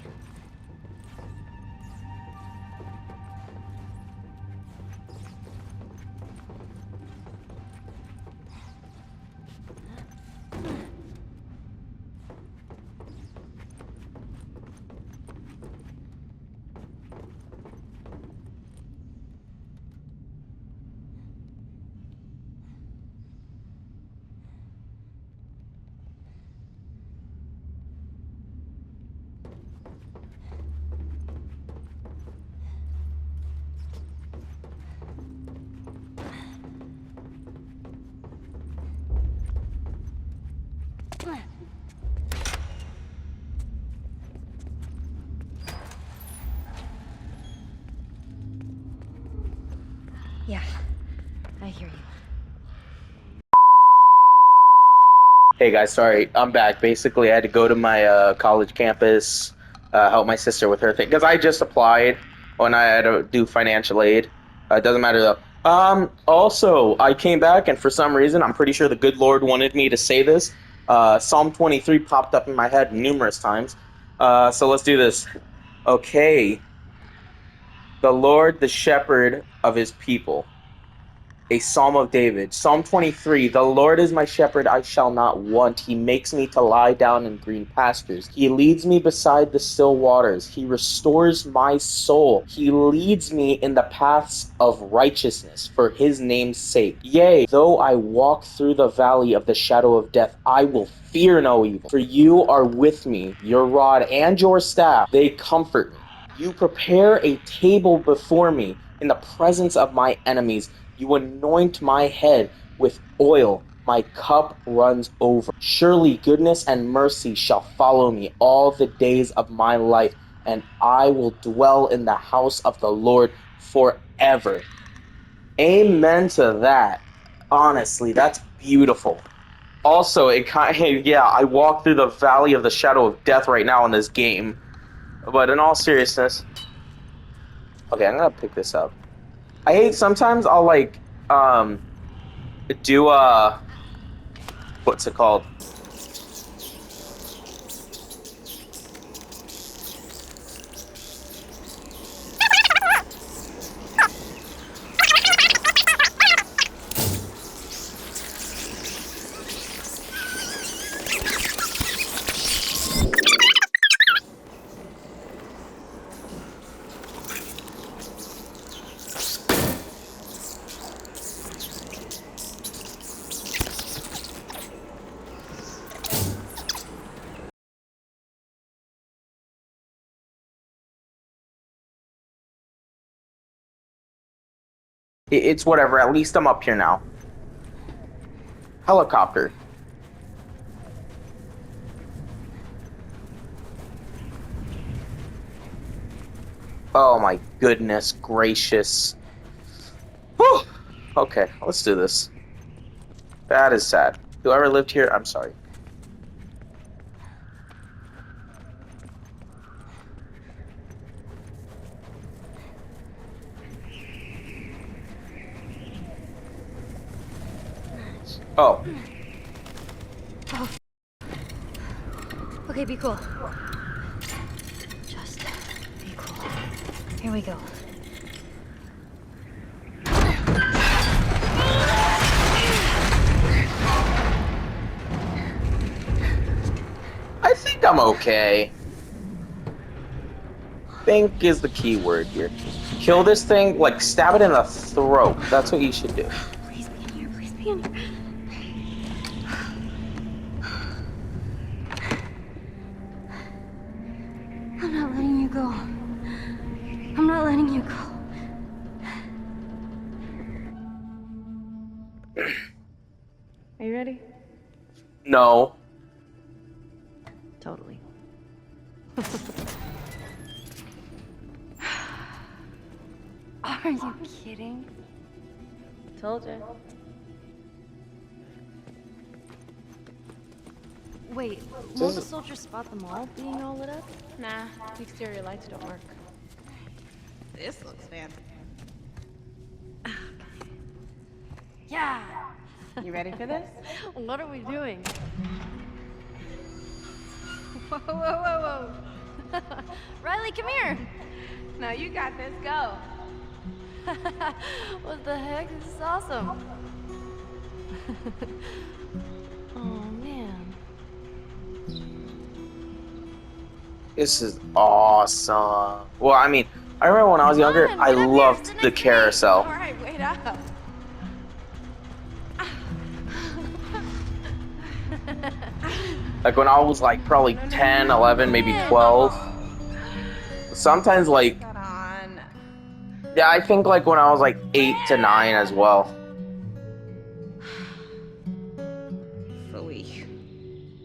Yeah, I hear you. Hey guys, sorry, I'm back. Basically, I had to go to my college campus, help my sister with her thing because I just applied, when I had to do financial aid. It doesn't matter though. Also, I came back, and for some reason, I'm pretty sure the good Lord wanted me to say this. Psalm 23 popped up in my head numerous times. So let's do this. Okay. The Lord, the shepherd of his people. A psalm of David. Psalm 23. The Lord is my shepherd, I shall not want. He makes me to lie down in green pastures. He leads me beside the still waters. He restores my soul. He leads me in the paths of righteousness for his name's sake. Yea, though I walk through the valley of the shadow of death, I will fear no evil. For you are with me, your rod and your staff, they comfort me. You prepare a table before me in the presence of my enemies. You anoint my head with oil. My cup runs over. Surely goodness and mercy shall follow me all the days of my life, and I will dwell in the house of the Lord forever. Amen to that. Honestly, that's beautiful. Also, it kind of, yeah, I walk through the valley of the shadow of death right now in this game. But in all seriousness, okay, I'm gonna pick this up. I hate sometimes I'll like do what's it called? It's whatever. At least I'm up here now. Helicopter. Oh my goodness gracious. Whew. Okay, let's do this. That is sad. Whoever lived here, I'm sorry. Oh. Okay, be cool. Just be cool. Here we go. I think I'm okay. Think is the key word here. Kill this thing, like stab it in the throat. That's what you should do. Please be in here, please be in here. I'm not letting you go. I'm not letting you go. Are you ready? No. Totally. Are you kidding? Told you. Wait, won't the soldiers spot the mall being all lit up? Nah, the exterior lights don't work. This looks fancy. Yeah! You ready for this? What are we doing? Whoa, whoa, whoa, whoa! Riley, come here! No, you got this. Go. What the heck? This is awesome! Oh, man. This is awesome. Well, I mean, I remember when I was younger, Come on, I get up here, loved sit the next to me. All carousel. right, wait up. Like when I was like probably 10, 11, maybe 12. Sometimes like, Got on. yeah, I think like when I was like 8 to 9 as well. Phooey.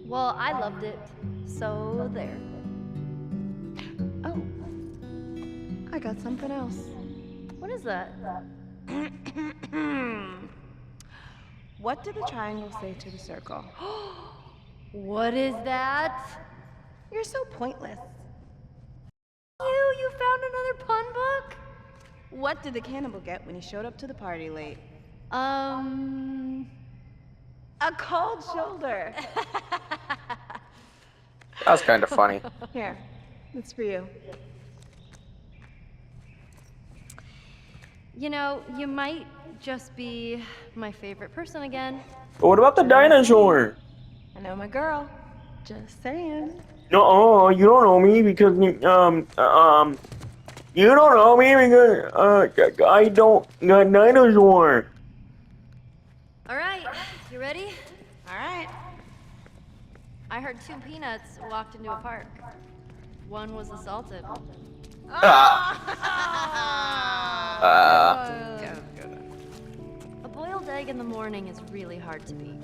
Well, I loved it. So there. Oh. I got something else. What is that? What did the triangle say to the circle? What is that? You're so pointless. You found another pun book? What did the cannibal get when he showed up to the party late? A A cold shoulder. That was kind of funny. Here, it's for you. You know, you might just be my favorite person again. But what about the dinosaur? I know my girl. Just saying. No, you don't know me because you don't know me because I don't got dinosaur. All right, you ready? All right. I heard two peanuts walked into a park. One was assaulted. A boiled egg in the morning is really hard to beat.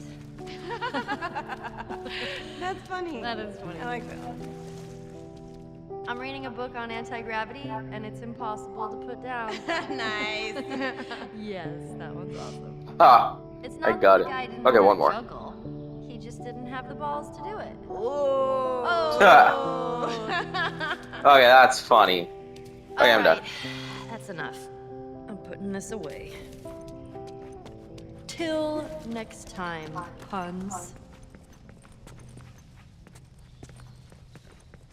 That's funny. That is funny. I like that. I'm reading a book on anti-gravity, and it's impossible to put down. Nice. Yes, that one's awesome. Ah, It's I not got that the it. guy didn't Okay, know how one to more. juggle. He just didn't have the balls to do it. Oh. okay, that's funny. Okay, I'm done. Alright, that's enough. I'm putting this away. Till next time, puns.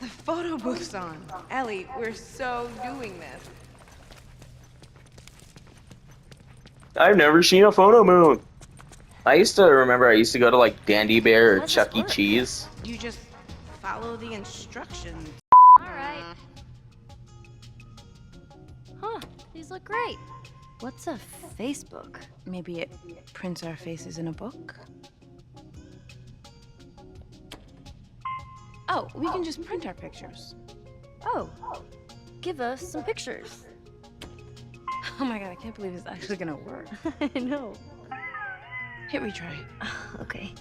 The photo booth's on. Ellie, we're so doing this. I've never seen a photo booth. I used to go to like Dandy Bear or How's this Chuck E. work? Cheese. You just follow the instructions. Alright. Huh, these look great. What's a Facebook? Maybe it prints our faces in a book? Oh, we can just print our pictures. Oh, give us some pictures. Oh my god, I can't believe it's actually gonna work. I know. Hit retry. Okay.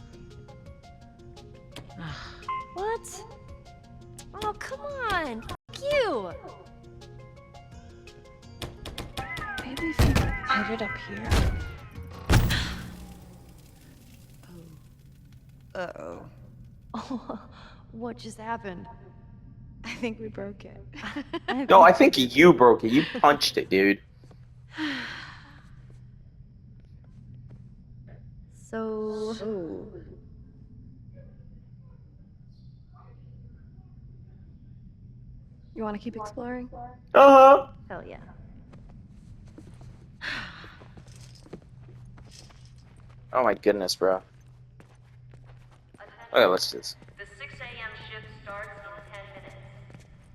What? Oh, come on. F you. Maybe if you put it up here. Uh-oh. Oh, what just happened? I think we broke it. No, I think you broke it. You punched it, dude. So, Oh. You want to keep exploring? Uh-huh. hell yeah. Oh my goodness, bro. Okay, let's do this. The 6 a.m. shift starts in 10 minutes.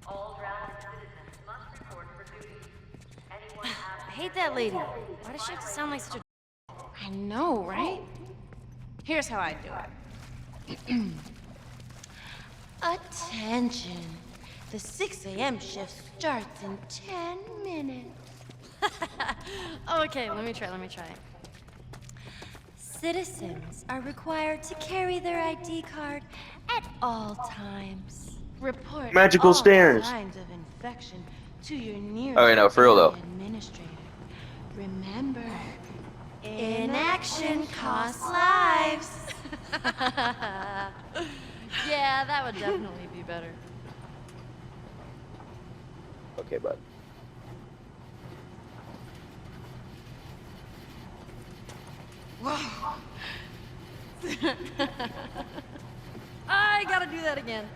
All grounded citizens must report for duty. Anyone I hate that lady. Why does she have to sound like such a... I know, right? Here's how I do it. Attention. The 6 a.m. shift starts in 10 minutes. Okay, let me try. Citizens are required to carry their ID card at all times. Report Magical all stairs. signs of infection to your nearest Okay, no, for real though. administrator. Remember, Inaction costs lives. Yeah, that would definitely be better. Okay, bud. I gotta do that again.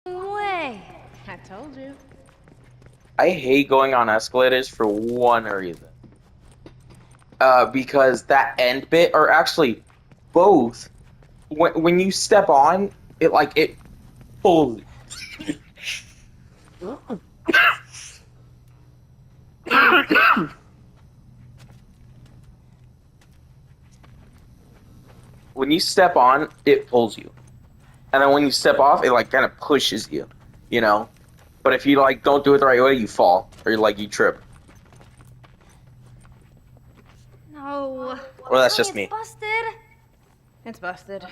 No way. I told you. I hate going on escalators for one reason. Because that end bit, or actually both, when you step on, it pulls. When you step on, it pulls you. And then when you step off, it like kind of pushes you, you know? But if you like don't do it the right way, you fall. Or like you trip. No. Or that's Tell just me me. it's busted. It's busted.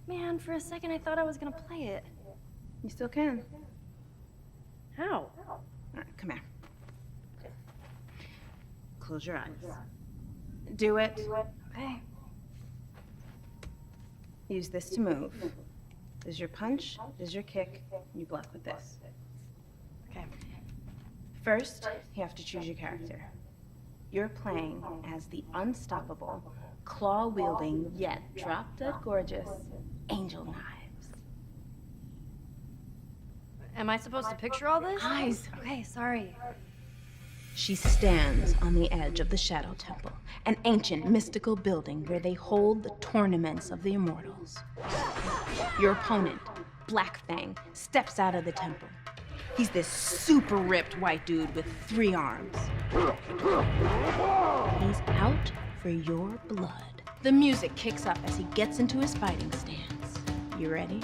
Man, for a second I thought I was gonna play it. You still can. How? All right, come here. close your eyes. Do it. Okay. Use this to move. This is your punch, this is your kick, you block with this. Okay. First, you have to choose your character. You're playing as the unstoppable, claw-wielding, yet drop-dead gorgeous Angel Knives. Am I supposed to picture all this? Eyes. Okay, sorry. She stands on the edge of the Shadow Temple, an ancient mystical building where they hold the tournaments of the immortals. Your opponent, Black Fang, steps out of the temple. He's this super ripped white dude with 3 arms. He's out for your blood. The music kicks up as he gets into his fighting stance. You ready?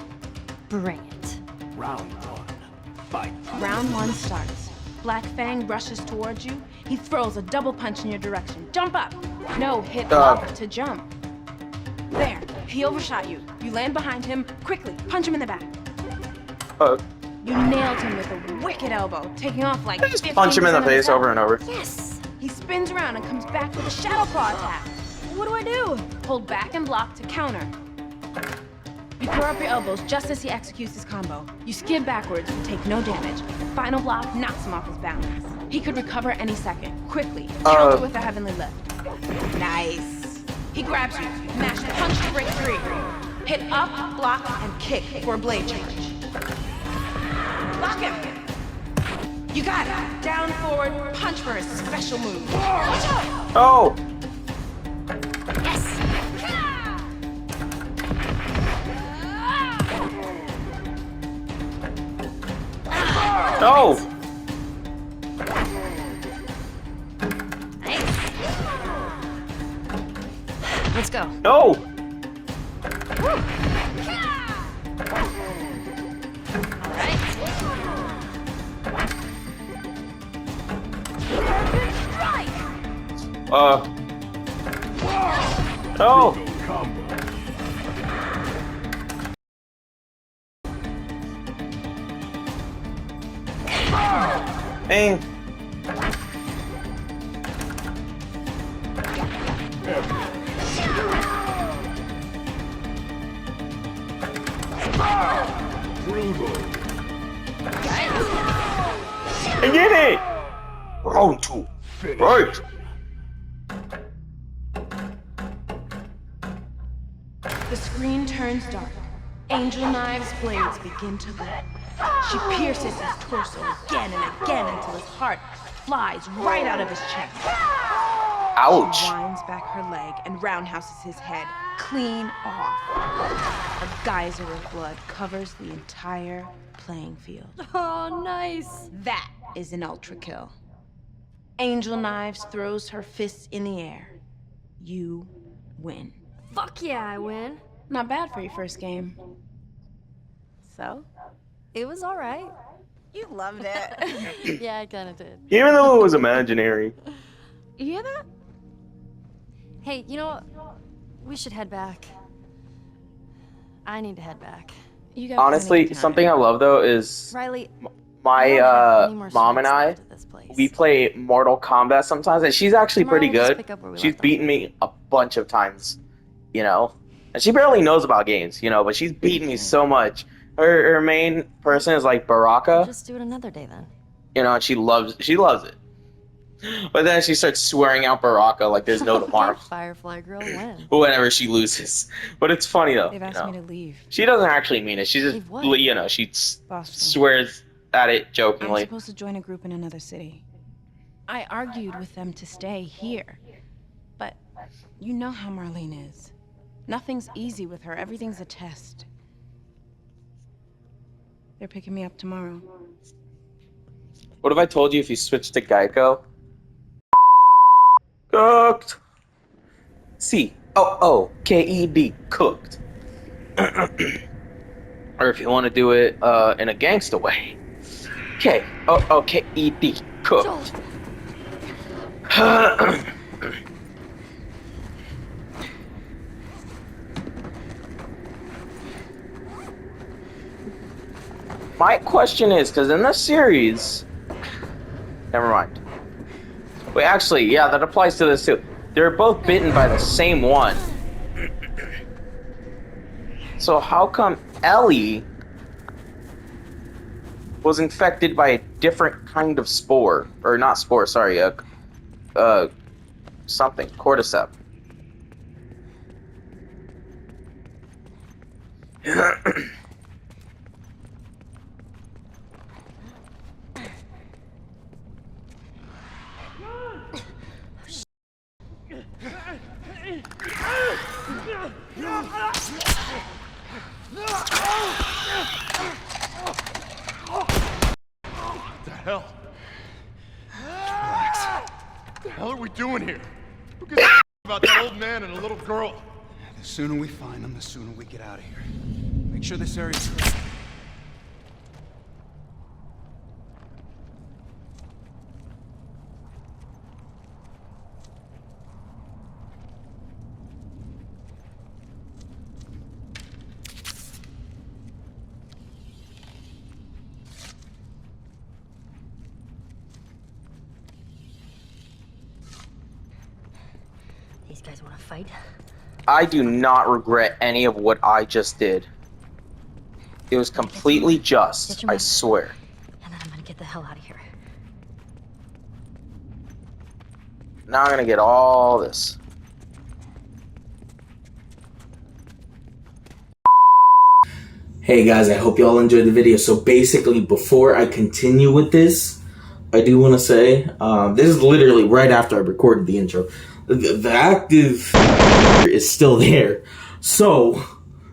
Bring it. Round 1. Fight. Round 1 starts. Black Fang rushes towards you. He throws a double punch in your direction. Jump up. No, hit up to jump. There. He overshot you. You land behind him. Quickly, punch him in the back. You nailed him with a wicked elbow, taking off like 15% Punch him in the of his face health. over and over. Yes! He spins around and comes back with a shadow claw attack. What do I do? Hold back and block to counter. You throw up your elbows just as he executes his combo. You skid backwards and take no damage. The final block knocks him off his balance. He could recover any second. Quickly, counter with a heavenly lift. Nice. He grabs you, mash punch to break free. Hit up, block, and kick for a blade charge. Block him. You got it. Down, forward, punch for a special move. Watch out. Oh! Yes! No! Nice. Let's go. No! Alright. No! Dang. I get it! Round 2. Right. The screen turns dark. Angel Knives' blades begin to glow. She pierces his torso again and again until his heart flies right out of his chest. Ouch. She winds back her leg and roundhouses his head clean off. A geyser of blood covers the entire playing field. Oh, nice. That is an ultra kill. Angel Knives throws her fists in the air. You win. Fuck yeah, I win. Not bad for your first game. So? It was alright. You loved it. Yeah, I kinda did. Even though it was imaginary. You hear that? Hey, you know what? We should head back. I need to head back. You got Honestly, plenty of time. something I love though is Riley, my I don't have any more mom and swings I, left at this place. we play Mortal Kombat sometimes, and she's actually Tomorrow pretty we'll just good. pick up where we She's left off. beaten me a bunch of times, you know? And she barely knows about games, you know, but she's beaten me so much. Her main person is like Baraka, We'll just do it another day then. you know, and she loves it. But then she starts swearing out Baraka like there's no tomorrow Okay, Firefly Girl, win. whenever she loses. But it's funny though. They've you asked know? me to leave. She doesn't actually mean it. She just, Leave what? you know, she Boston. swears at it I'm jokingly. supposed to join a group in another city. I argued with them to stay here. But you know how Marlene is. Nothing's easy with her. Everything's a test. They're picking me up tomorrow. What if I told you if you switched to Geico? Cooked. C-O-O-K-E-D. Cooked. Or if you want to do it in a gangsta way. K-O-O-K-E-D. Cooked. My question is, because in this series... Never mind. Wait, actually, yeah, that applies to this too. They're both bitten by the same one. So how come Ellie was infected by a different kind of spore? Or not spore, sorry, something, cordyceps. The hell? Relax. What the hell are we doing here? Who gives a about that old man and a little girl? The sooner we find them, the sooner we get out of here. Make sure this area's clear. These guys want to fight? I do not regret any of what I just did. It was completely just, I swear. And then I'm gonna get the hell out of here. Now I'm gonna get all this. Hey guys, I hope you all enjoyed the video. So basically, before I continue with this, I do want to say, this is literally right after I recorded the intro. The active is still there. So,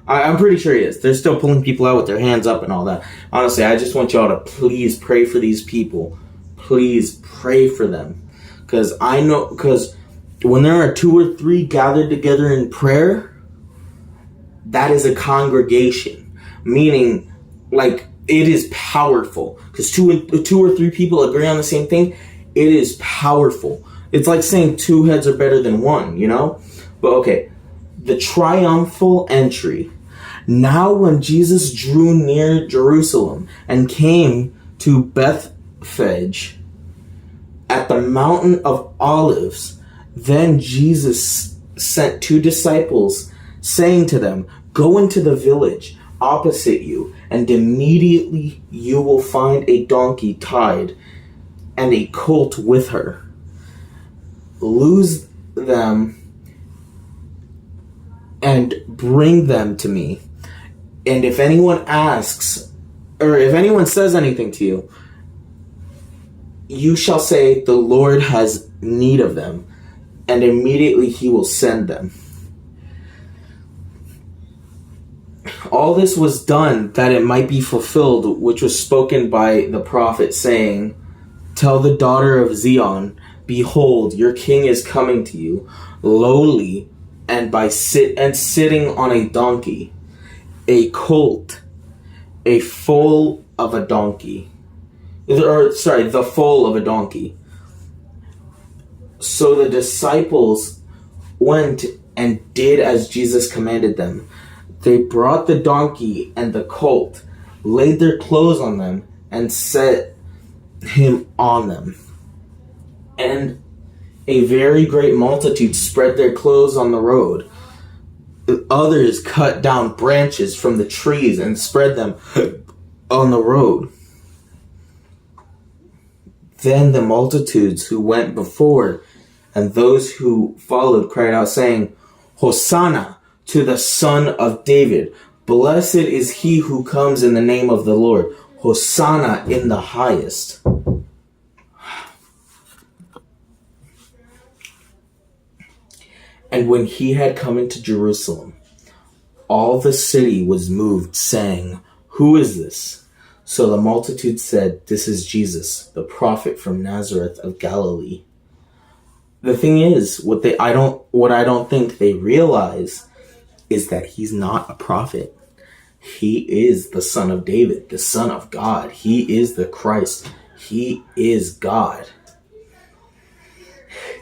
I'm pretty sure he is. They're still pulling people out with their hands up and all that. Honestly, I just want y'all to please pray for these people. Please pray for them. Because when there are 2 or 3 gathered together in prayer, that is a congregation. Meaning, like, it is powerful. Because two or three people agree on the same thing, it is powerful. It's like saying 2 heads are better than 1, you know? But okay, the triumphal entry. Now when Jesus drew near Jerusalem and came to Bethphage at the mountain of Olives, then Jesus sent 2 disciples, saying to them, "Go into the village opposite you, and immediately you will find a donkey tied and a colt with her. Loose them and bring them to me. And if anyone asks, or if anyone says anything to you, you shall say, 'The Lord has need of them,' and immediately he will send them." All this was done that it might be fulfilled, which was spoken by the prophet, saying, "Tell the daughter of Zion, behold, your king is coming to you, lowly, and sitting on a donkey, a colt, the foal of a donkey." So the disciples went and did as Jesus commanded them. They brought the donkey and the colt, laid their clothes on them, and set him on them. And a very great multitude spread their clothes on the road. Others cut down branches from the trees and spread them on the road. Then the multitudes who went before and those who followed cried out, saying, "Hosanna to the Son of David. Blessed is he who comes in the name of the Lord. Hosanna in the highest." And when he had come into Jerusalem, all the city was moved, saying, "Who is this?" So the multitude said, "This is Jesus, the prophet from Nazareth of Galilee." The thing is, what I don't think they realize is that he's not a prophet. He is the Son of David, the Son of God. He is the Christ. He is God.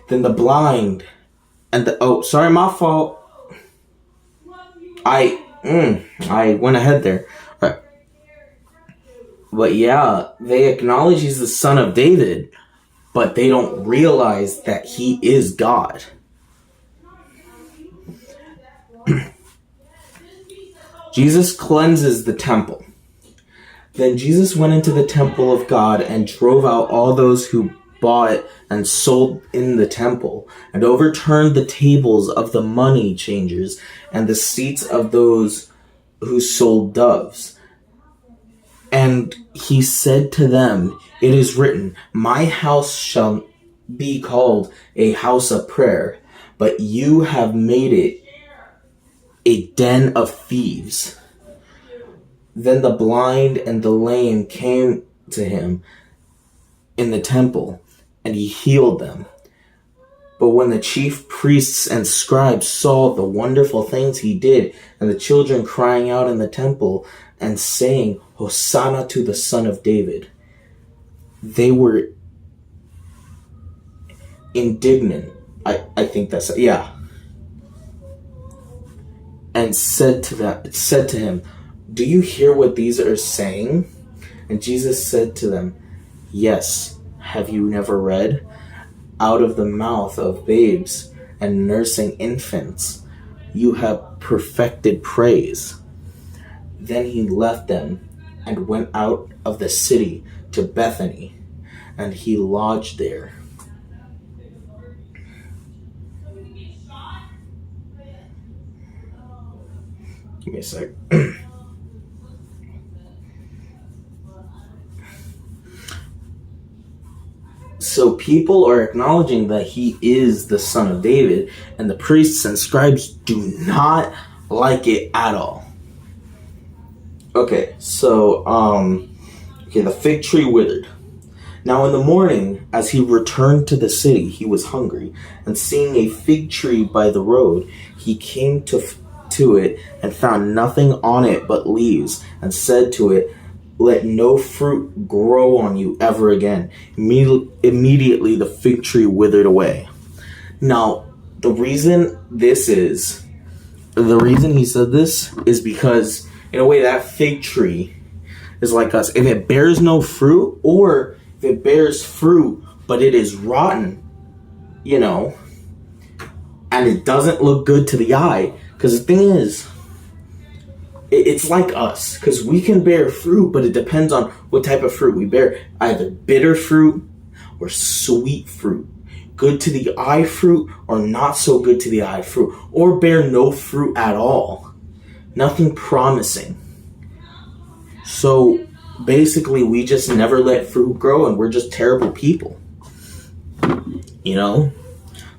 Then the blind and my fault. I went ahead there. But yeah, they acknowledge he's the Son of David. but they don't realize that he is God. Jesus cleanses the temple. Then Jesus went into the temple of God and drove out all those who bought and sold in the temple, and overturned the tables of the money changers and the seats of those who sold doves. And he said to them, "It is written, my house shall be called a house of prayer, but you have made it a den of thieves." Then the blind and the lame came to him in the temple, and he healed them. But when the chief priests and scribes saw the wonderful things he did, and the children crying out in the temple and saying, "Hosanna to the Son of David," they were indignant. I think that's, yeah. And said to him, "Do you hear what these are saying?" And Jesus said to them, "Yes, have you never read? Out of the mouth of babes and nursing infants, you have perfected praise." Then he left them and went out of the city to Bethany, and he lodged there. Give me a sec. So people are acknowledging that he is the Son of David, and the priests and scribes do not like it at all. Okay, so, the fig tree withered. Now in the morning, as he returned to the city, he was hungry, and seeing a fig tree by the road, he came to it and found nothing on it but leaves, and said to it, "Let no fruit grow on you ever again." Immediately the fig tree withered away. Now, the reason he said this is because, in a way, that fig tree is like us. If it bears no fruit, or if it bears fruit, but it is rotten, and it doesn't look good to the eye, because the thing is, it's like us, because we can bear fruit, but it depends on what type of fruit we bear. Either bitter fruit or sweet fruit. Good to the eye fruit or not so good to the eye fruit. Or bear no fruit at all. Nothing promising. So basically we just never let fruit grow, and we're just terrible people.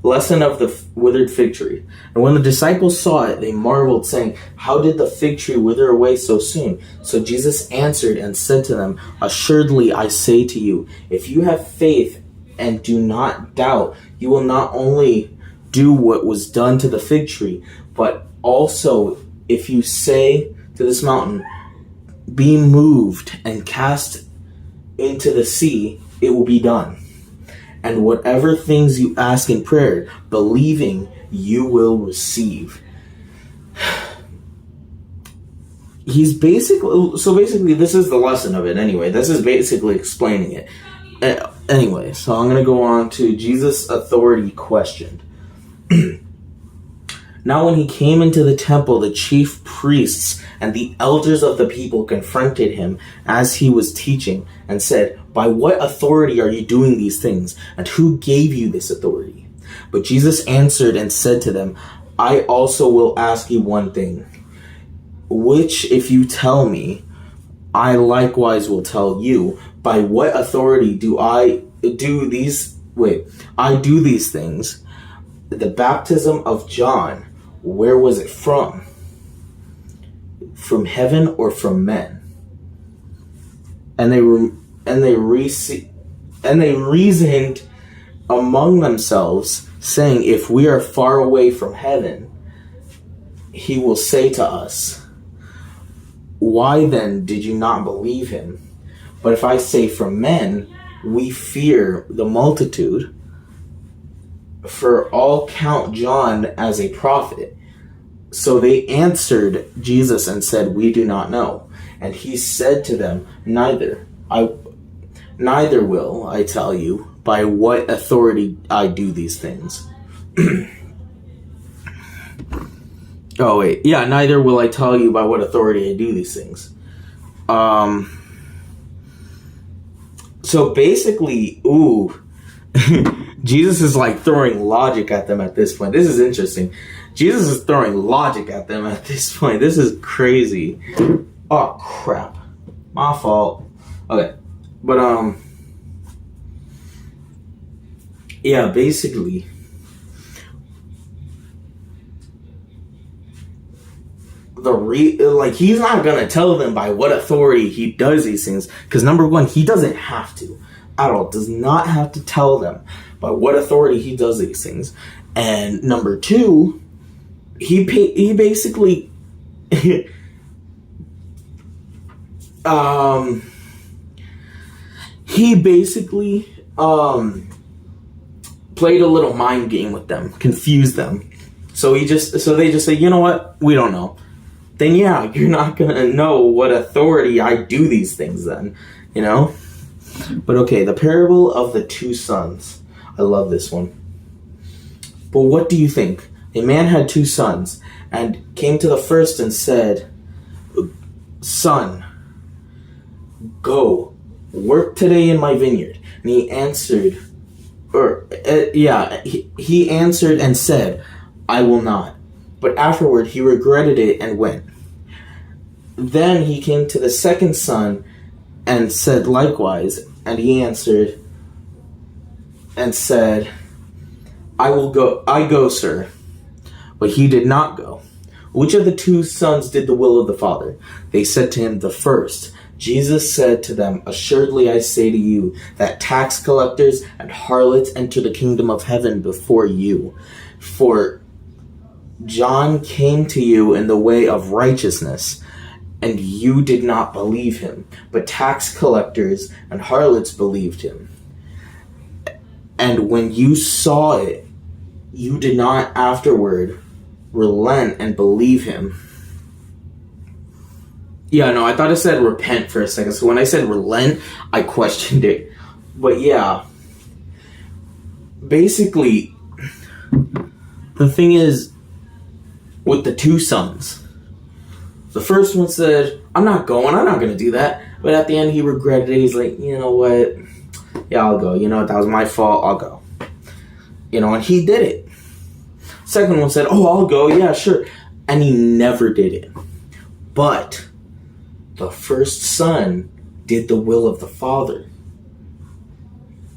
Lesson of the withered fig tree. And when the disciples saw it, they marveled, saying, "How did the fig tree wither away so soon?" So Jesus answered and said to them, "Assuredly I say to you, if you have faith and do not doubt, you will not only do what was done to the fig tree, but also if you say to this mountain, 'Be moved and cast into the sea,' it will be done. And whatever things you ask in prayer, believing, you will receive." Basically, this is the lesson of it anyway. This is basically explaining it. Anyway, so I'm going to go on to Jesus' authority questioned. Now when he came into the temple, the chief priests and the elders of the people confronted him as he was teaching and said, "By what authority are you doing these things? And who gave you this authority?" But Jesus answered and said to them, "I also will ask you one thing, which if you tell me, I likewise will tell you. By what authority do I do these things? The baptism of John, where was it from? From heaven or from men?" And they reasoned among themselves, saying, "If we are far away from heaven, he will say to us, 'Why then did you not believe him?' But if I say from men, we fear the multitude, for all count John as a prophet." So they answered Jesus and said, "We do not know." And he said to them, Neither will I tell you, by what authority I do these things. Oh, wait. Yeah, neither will I tell you by what authority I do these things. So basically, Jesus is like throwing logic at them at this point. This is interesting. Jesus is throwing logic at them at this point. This is crazy. Oh, crap. My fault. Okay. But, yeah, basically, he's not gonna tell them by what authority he does these things, because number one, he doesn't have to at all. Does not have to tell them by what authority he does these things. And number two, he basically played a little mind game with them, confused them. So they just say, you know what, we don't know. Then yeah, you're not gonna know what authority I do these things then, you know? But okay, the parable of the two sons. I love this one. But what do you think? A man had two sons, and came to the first and said, Son, go, work today in my vineyard. And he answered, he answered and said, I will not. But afterward he regretted it and went. Then he came to the second son and said likewise, and he answered and said, I go, sir. But he did not go. Which of the two sons did the will of the Father? They said to him, the first. Jesus said to them, assuredly I say to you, that tax collectors and harlots enter the kingdom of heaven before you. For John came to you in the way of righteousness, and you did not believe him, but tax collectors and harlots believed him. And when you saw it, you did not afterward relent and believe him. Yeah, no, I thought it said repent for a second. So when I said relent, I questioned it. But yeah, basically, the thing is, with the two sons, the first one said, I'm not going to do that. But at the end, he regretted it. He's like, you know what? Yeah, I'll go. You know what? That was my fault. I'll go. You know, and he did it. Second one said, oh, I'll go. Yeah, sure. And he never did it. But the first son did the will of the Father.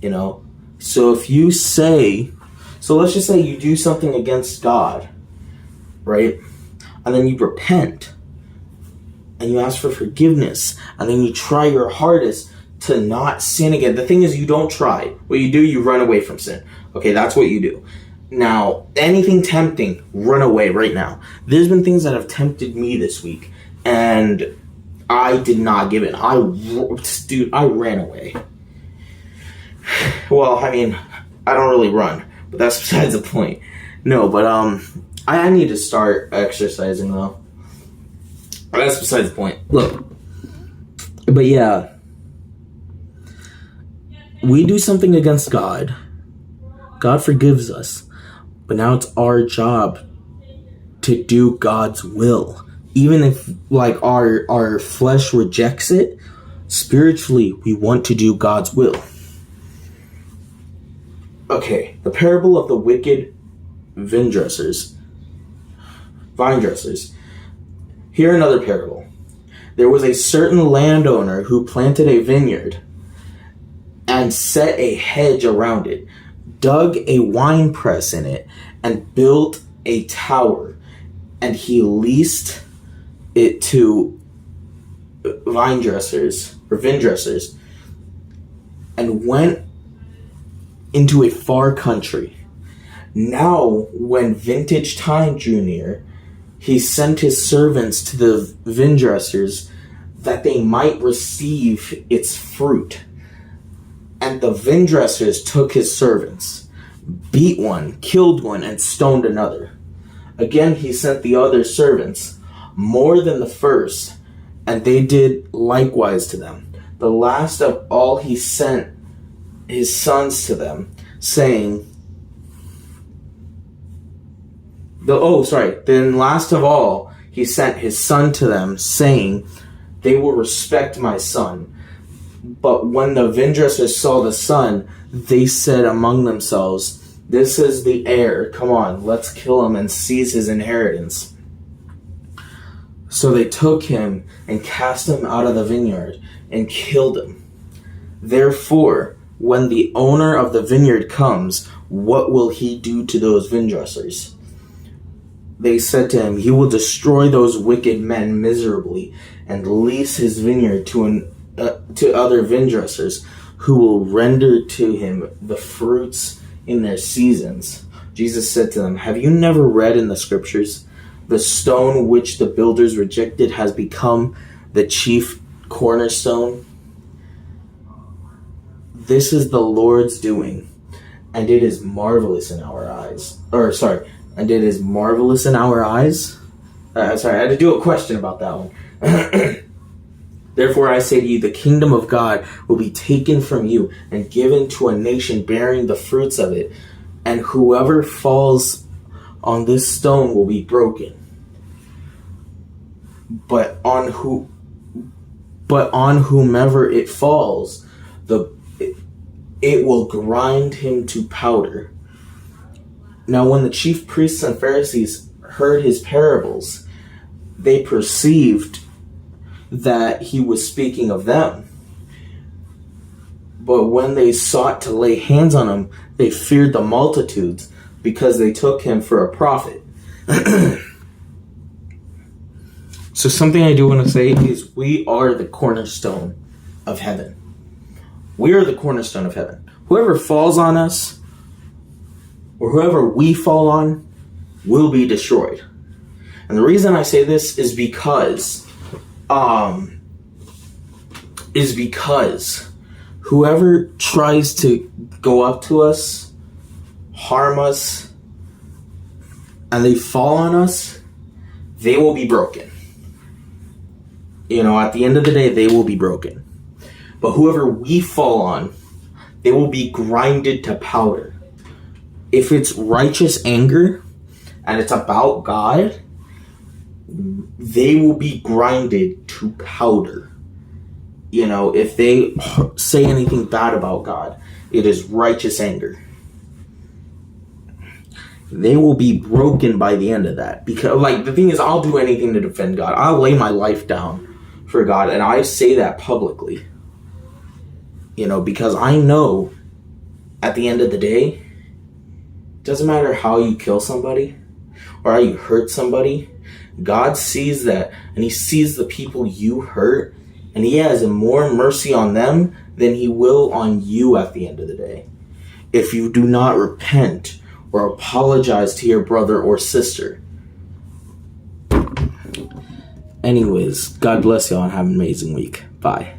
You know? So if you say, so let's just say you do something against God, right? And then you repent. And you ask for forgiveness. And then you try your hardest to not sin again. The thing is, you don't try. What you do, you run away from sin. Okay, that's what you do. Now, anything tempting, run away right now. There's been things that have tempted me this week, and I did not give in. I ran away. Well, I mean, I don't really run, but that's besides the point. No, but I need to start exercising though. That's besides the point. Look, but yeah, we do something against God. God forgives us. But now it's our job to do God's will. Even if, like, our flesh rejects it, spiritually, we want to do God's will. Okay, the parable of the wicked vine dressers. Here another parable. There was a certain landowner who planted a vineyard and set a hedge around it, dug a wine press in it, and built a tower, and he leased it to vine dressers, and went into a far country. Now, when vintage time drew near, he sent his servants to the vine dressers that they might receive its fruit. And the vine dressers took his servants, beat one, killed one, and stoned another. Again he sent the other servants, more than the first, and they did likewise to them. The last of all he sent his sons to them, saying, Then last of all, he sent his son to them, saying, they will respect my son. But when the vindressers saw the son, they said among themselves, this is the heir. Come on, let's kill him and seize his inheritance. So they took him and cast him out of the vineyard and killed him. Therefore, when the owner of the vineyard comes, what will he do to those vindressers? They said to him, he will destroy those wicked men miserably and lease his vineyard to other vindressers who will render to him the fruits in their seasons. Jesus said to them, have you never read in the scriptures, the stone which the builders rejected has become the chief cornerstone? This is the Lord's doing, and it is marvelous in our eyes. And it is marvelous in our eyes. I had to do a question about that one. Therefore I say to you, the kingdom of God will be taken from you and given to a nation bearing the fruits of it. And whoever falls on this stone will be broken. But on whomever it falls, it will grind him to powder. Now when the chief priests and Pharisees heard his parables, they perceived that he was speaking of them. But when they sought to lay hands on him, they feared the multitudes, because they took him for a prophet. So something I do want to say is we are the cornerstone of heaven. We are the cornerstone of heaven. Whoever falls on us, or whoever we fall on, will be destroyed. And the reason I say this is because whoever tries to go up to us, harm us, and they fall on us, they will be broken. At the end of the day, they will be broken. But whoever we fall on, they will be grinded to powder. If it's righteous anger and it's about God, they will be grinded to powder. If they say anything bad about God, it is righteous anger. They will be broken by the end of that. Because, the thing is, I'll do anything to defend God. I'll lay my life down for God, and I say that publicly. Because I know at the end of the day, it doesn't matter how you kill somebody or how you hurt somebody, God sees that, and he sees the people you hurt, and he has more mercy on them than he will on you at the end of the day. If you do not repent or apologize to your brother or sister. Anyways, God bless y'all and have an amazing week. Bye.